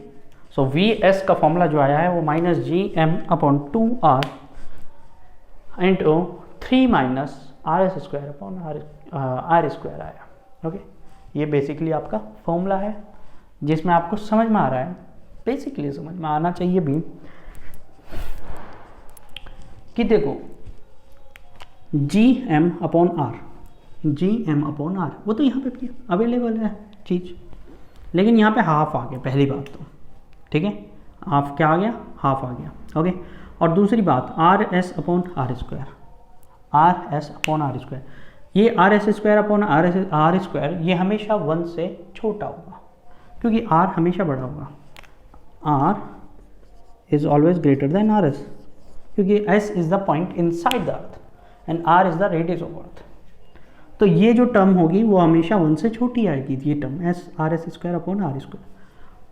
सो वी एस का फॉर्मूला जो आया है वो minus G M upon 2r into 3 minus R S square upon R square आया, ओके। ये बेसिकली आपका फॉर्मूला है जिसमें आपको समझ में आ रहा है, बेसिकली समझ में आना चाहिए भी, कि देखो G M upon R, G M upon R वो तो यहाँ पे भी अवेलेबल है चीज़, लेकिन यहाँ पे हाफ आ गया, पहली बात तो, ठीक है, हाफ क्या आ गया, हाफ आ गया, ओके। और दूसरी बात R S upon R square, R S upon R square, ये R S square upon R square ये हमेशा 1 से छोटा होगा, क्योंकि आर हमेशा बड़ा होगा। R is always greater than R S, क्योंकि S is the point inside the earth and R is the radius of earth. तो ये जो टर्म होगी वो हमेशा 1 से छोटी आएगी, ये term S R S square upon R square.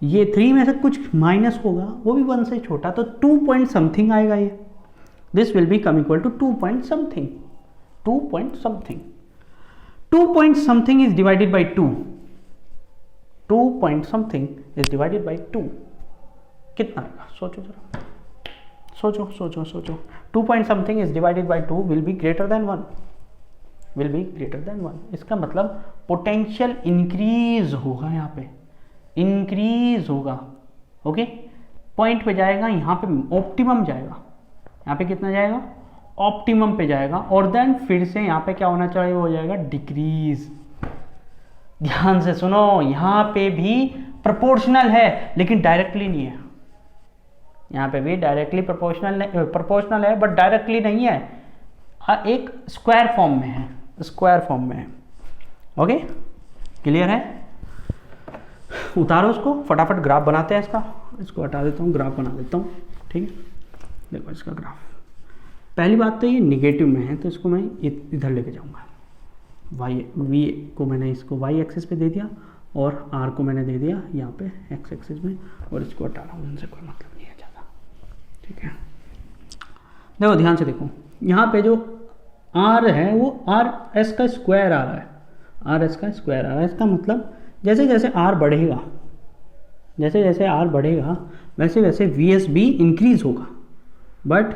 ये 3 में से कुछ माइनस होगा वो भी 1 से छोटा, तो 2 पॉइंट समथिंग आएगा ये। This will be come equal to 2 point something, 2 point something. 2 point something is divided by 2, 2 point something is divided by 2, कितना आएगा? सोचो जरा, सोचो सोचो सोचो। 2 point something is divided by 2 will be greater than 1, will be greater than 1। इसका मतलब potential increase होगा, यहाँ पे इंक्रीज होगा। ओके, पॉइंट पे जाएगा, यहाँ पे ऑप्टिमम जाएगा, यहाँ पे कितना जाएगा? ऑप्टिमम पे जाएगा, और देन फिर से यहाँ पे क्या होना चाहिए? हो जाएगा डिक्रीज। ध्यान से सुनो, यहाँ पे भी प्रोपोर्शनल है लेकिन डायरेक्टली नहीं है। यहाँ पे भी डायरेक्टली प्रोपोर्शनल है बट डायरेक्टली नहीं है, एक स्क्वायर फॉर्म में है, स्क्वायर फॉर्म में है। ओके, क्लियर है? उतारो उसको, फटाफट ग्राफ बनाते हैं इसका। इसको हटा देता हूँ, ग्राफ बना देता हूँ। ठीक है, देखो इसका ग्राफ। पहली बात तो ये निगेटिव में है, तो इसको मैं इधर लेके जाऊँगा। वाई वी को मैंने इसको वाई एक्सिस पे दे दिया और आर को मैंने दे दिया यहाँ पे एक्स एक्सिस में, और इसको हटा रहा हूँ, उनसे कोई मतलब नहीं है ज़्यादा। ठीक है, देखो ध्यान से देखो, यहाँ पे जो आर है वो आर एस का स्क्वायर आ रहा है, आर एस का स्क्वायर आ रहा है। इसका मतलब जैसे जैसे आर बढ़ेगा, जैसे जैसे आर बढ़ेगा वैसे वैसे वी एस भी इंक्रीज होगा, but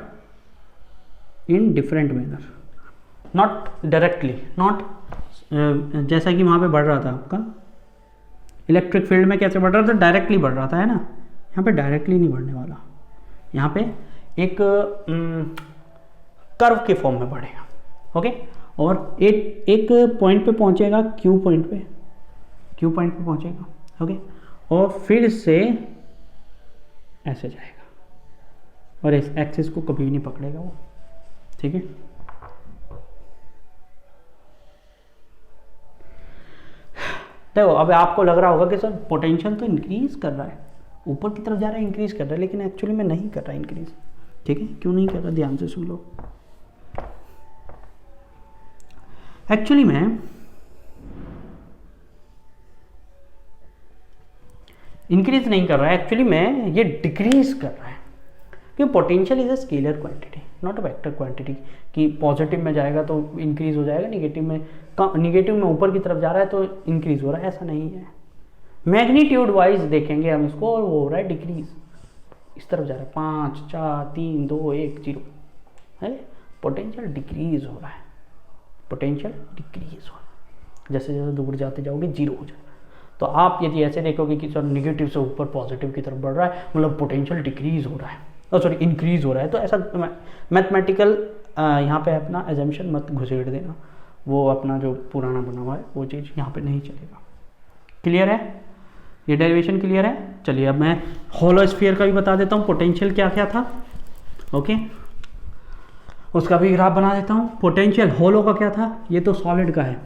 in different manner, not directly, not जैसा कि वहाँ पे बढ़ रहा था आपका इलेक्ट्रिक फील्ड में कैसे बढ़ रहा था? डायरेक्टली बढ़ रहा था, है ना? यहाँ पे डायरेक्टली नहीं बढ़ने वाला, यहाँ पे एक कर्व के फॉर्म में बढ़ेगा। ओके, और एक पॉइंट पे पहुँचेगा, क्यू पॉइंट पे, क्यू पॉइंट पे पहुँचेगा। ओके, और फिर से ऐसे जाएगा, और इस एक्सिस को कभी नहीं पकड़ेगा वो। ठीक है, देखो अब आपको लग रहा होगा कि सर पोटेंशियल तो इंक्रीज कर रहा है, ऊपर की तरफ जा रहा है, इंक्रीज कर रहा है, लेकिन एक्चुअली में नहीं कर रहा है इंक्रीज। ठीक है, क्यों नहीं कर रहा? ध्यान से सुन लो। एक्चुअली में इंक्रीज नहीं कर रहा है, एक्चुअली में ये डिक्रीज कर रहा है, क्योंकि potential is a scalar quantity, not a vector quantity. कि पॉजिटिव में जाएगा तो इंक्रीज हो जाएगा, निगेटिव में ऊपर की तरफ जा रहा है तो इंक्रीज हो रहा है, ऐसा नहीं है। मैग्नीट्यूड वाइज देखेंगे हम इसको, और वो हो रहा है डिक्रीज, इस तरफ जा रहा है, 5 4 3 2 1 0 है, पोटेंशियल डिक्रीज हो रहा है, पोटेंशियल डिक्रीज हो रहा है। जैसे जैसे दूर जाते जाओगे जीरो हो जाए। तो आप यदि ऐसे देखोगे कि सर निगेटिव से ऊपर पॉजिटिव की तरफ बढ़ रहा है, मतलब पोटेंशियल डिक्रीज हो रहा है, सॉरी इंक्रीज हो रहा है, तो ऐसा मैथमेटिकल यहाँ पे अपना एजम्पशन मत घुसेड़ देना, वो अपना जो पुराना बना हुआ है वो चीज़ यहाँ पे नहीं चलेगा। क्लियर है? ये डेरिवेशन क्लियर है? चलिए अब मैं होलोस्फीयर का भी बता देता हूँ, पोटेंशियल क्या क्या था। ओके, उसका भी ग्राफ बना देता हूँ। पोटेंशियल होलो का क्या था? ये तो सॉलिड का है,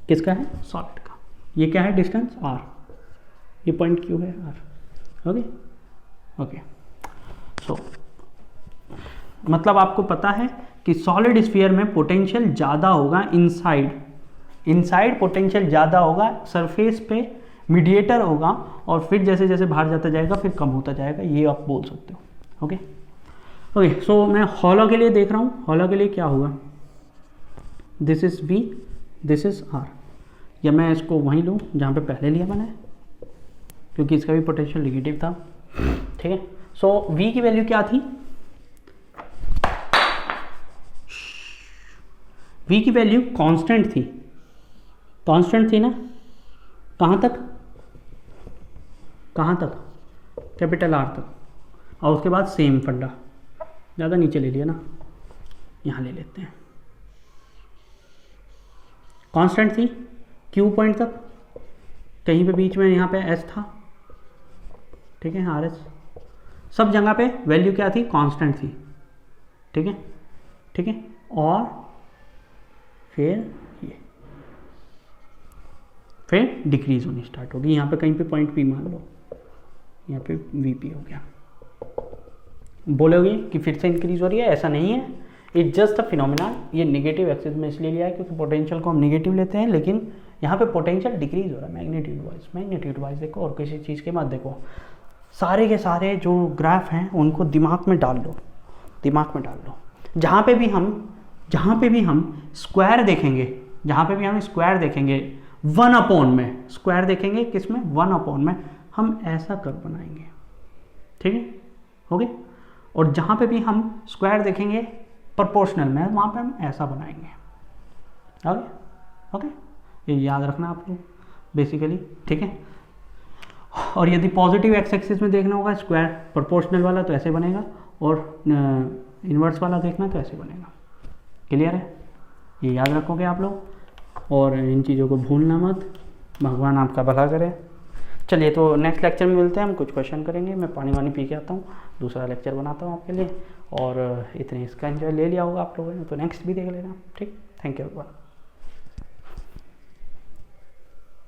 किसका है? सॉलिड का। ये क्या है? डिस्टेंस आर, ये पॉइंट क्यू है आर। ओके ओके, सो मतलब आपको पता है कि सॉलिड स्फीयर में पोटेंशियल ज़्यादा होगा इनसाइड पोटेंशियल ज़्यादा होगा, सरफेस पे मीडिएटर होगा, और फिर जैसे जैसे बाहर जाता जाएगा फिर कम होता जाएगा, ये आप बोल सकते हो। ओके ओके, सो मैं हॉलो के लिए देख रहा हूँ। हॉलो के लिए क्या होगा? This is V, this is R, या मैं इसको वहीं लूँ जहाँ पे पहले लिया मैंने, क्योंकि इसका भी पोटेंशियल निगेटिव था। ठीक है, सो V की वैल्यू क्या थी? V की वैल्यू कांस्टेंट थी, कांस्टेंट थी ना? कहाँ तक? कहाँ तक? कैपिटल R तक, और उसके बाद सेम फंडा, ज़्यादा नीचे ले लिया ना, यहाँ ले लेते हैं। कांस्टेंट थी Q पॉइंट तक, कहीं पे बीच में यहाँ पे S था। ठीक है, RS, सब जगह पे वैल्यू क्या थी? कांस्टेंट थी। ठीक है ठीक है, और फिर ये, फिर डिक्रीज होनी स्टार्ट होगी। यहाँ पे कहीं पे पॉइंट पी मान लो, यहाँ पे वीपी हो गया। बोलोगे कि फिर से इंक्रीज हो रही है, ऐसा नहीं है, इट्स जस्ट अ फिनोमिना। ये नेगेटिव एक्सिस में इसलिए लिया है क्योंकि पोटेंशियल को हम नेगेटिव लेते हैं, लेकिन यहाँ पे पोटेंशियल डिक्रीज हो रहा है मैग्नीट्यूड वाइज। देखो और किसी चीज़ के मत देखो, सारे के सारे जो ग्राफ हैं उनको दिमाग में डाल लो, दिमाग में डाल लो। जहाँ पे भी हम स्क्वायर देखेंगे, जहाँ पे भी हम स्क्वायर देखेंगे 1/, में स्क्वायर देखेंगे किस में, 1/, में हम ऐसा कर्व बनाएंगे, ठीक है, हो गया। और जहाँ पे भी हम स्क्वायर देखेंगे प्रोपोर्शनल में, वहाँ पे हम ऐसा बनाएंगे। ओके, ये याद रखना आप लोग बेसिकली, ठीक है। और यदि पॉजिटिव एक्स एक्सिस में देखना होगा स्क्वायर प्रोपोर्शनल वाला तो ऐसे बनेगा, और इन्वर्स वाला देखना तो ऐसे बनेगा। क्लियर है, ये याद रखोगे आप लोग, और इन चीज़ों को भूलना मत। भगवान आपका भला करे। चलिए, तो नेक्स्ट लेक्चर में मिलते हैं, हम कुछ क्वेश्चन करेंगे। मैं पानी वानी पी के आता हूँ, दूसरा लेक्चर बनाता हूँ आपके लिए। और इतने इसका एंजॉय ले लिया होगा आप लोगों ने, तो नेक्स्ट भी देख लेना। ठीक, थैंक यू।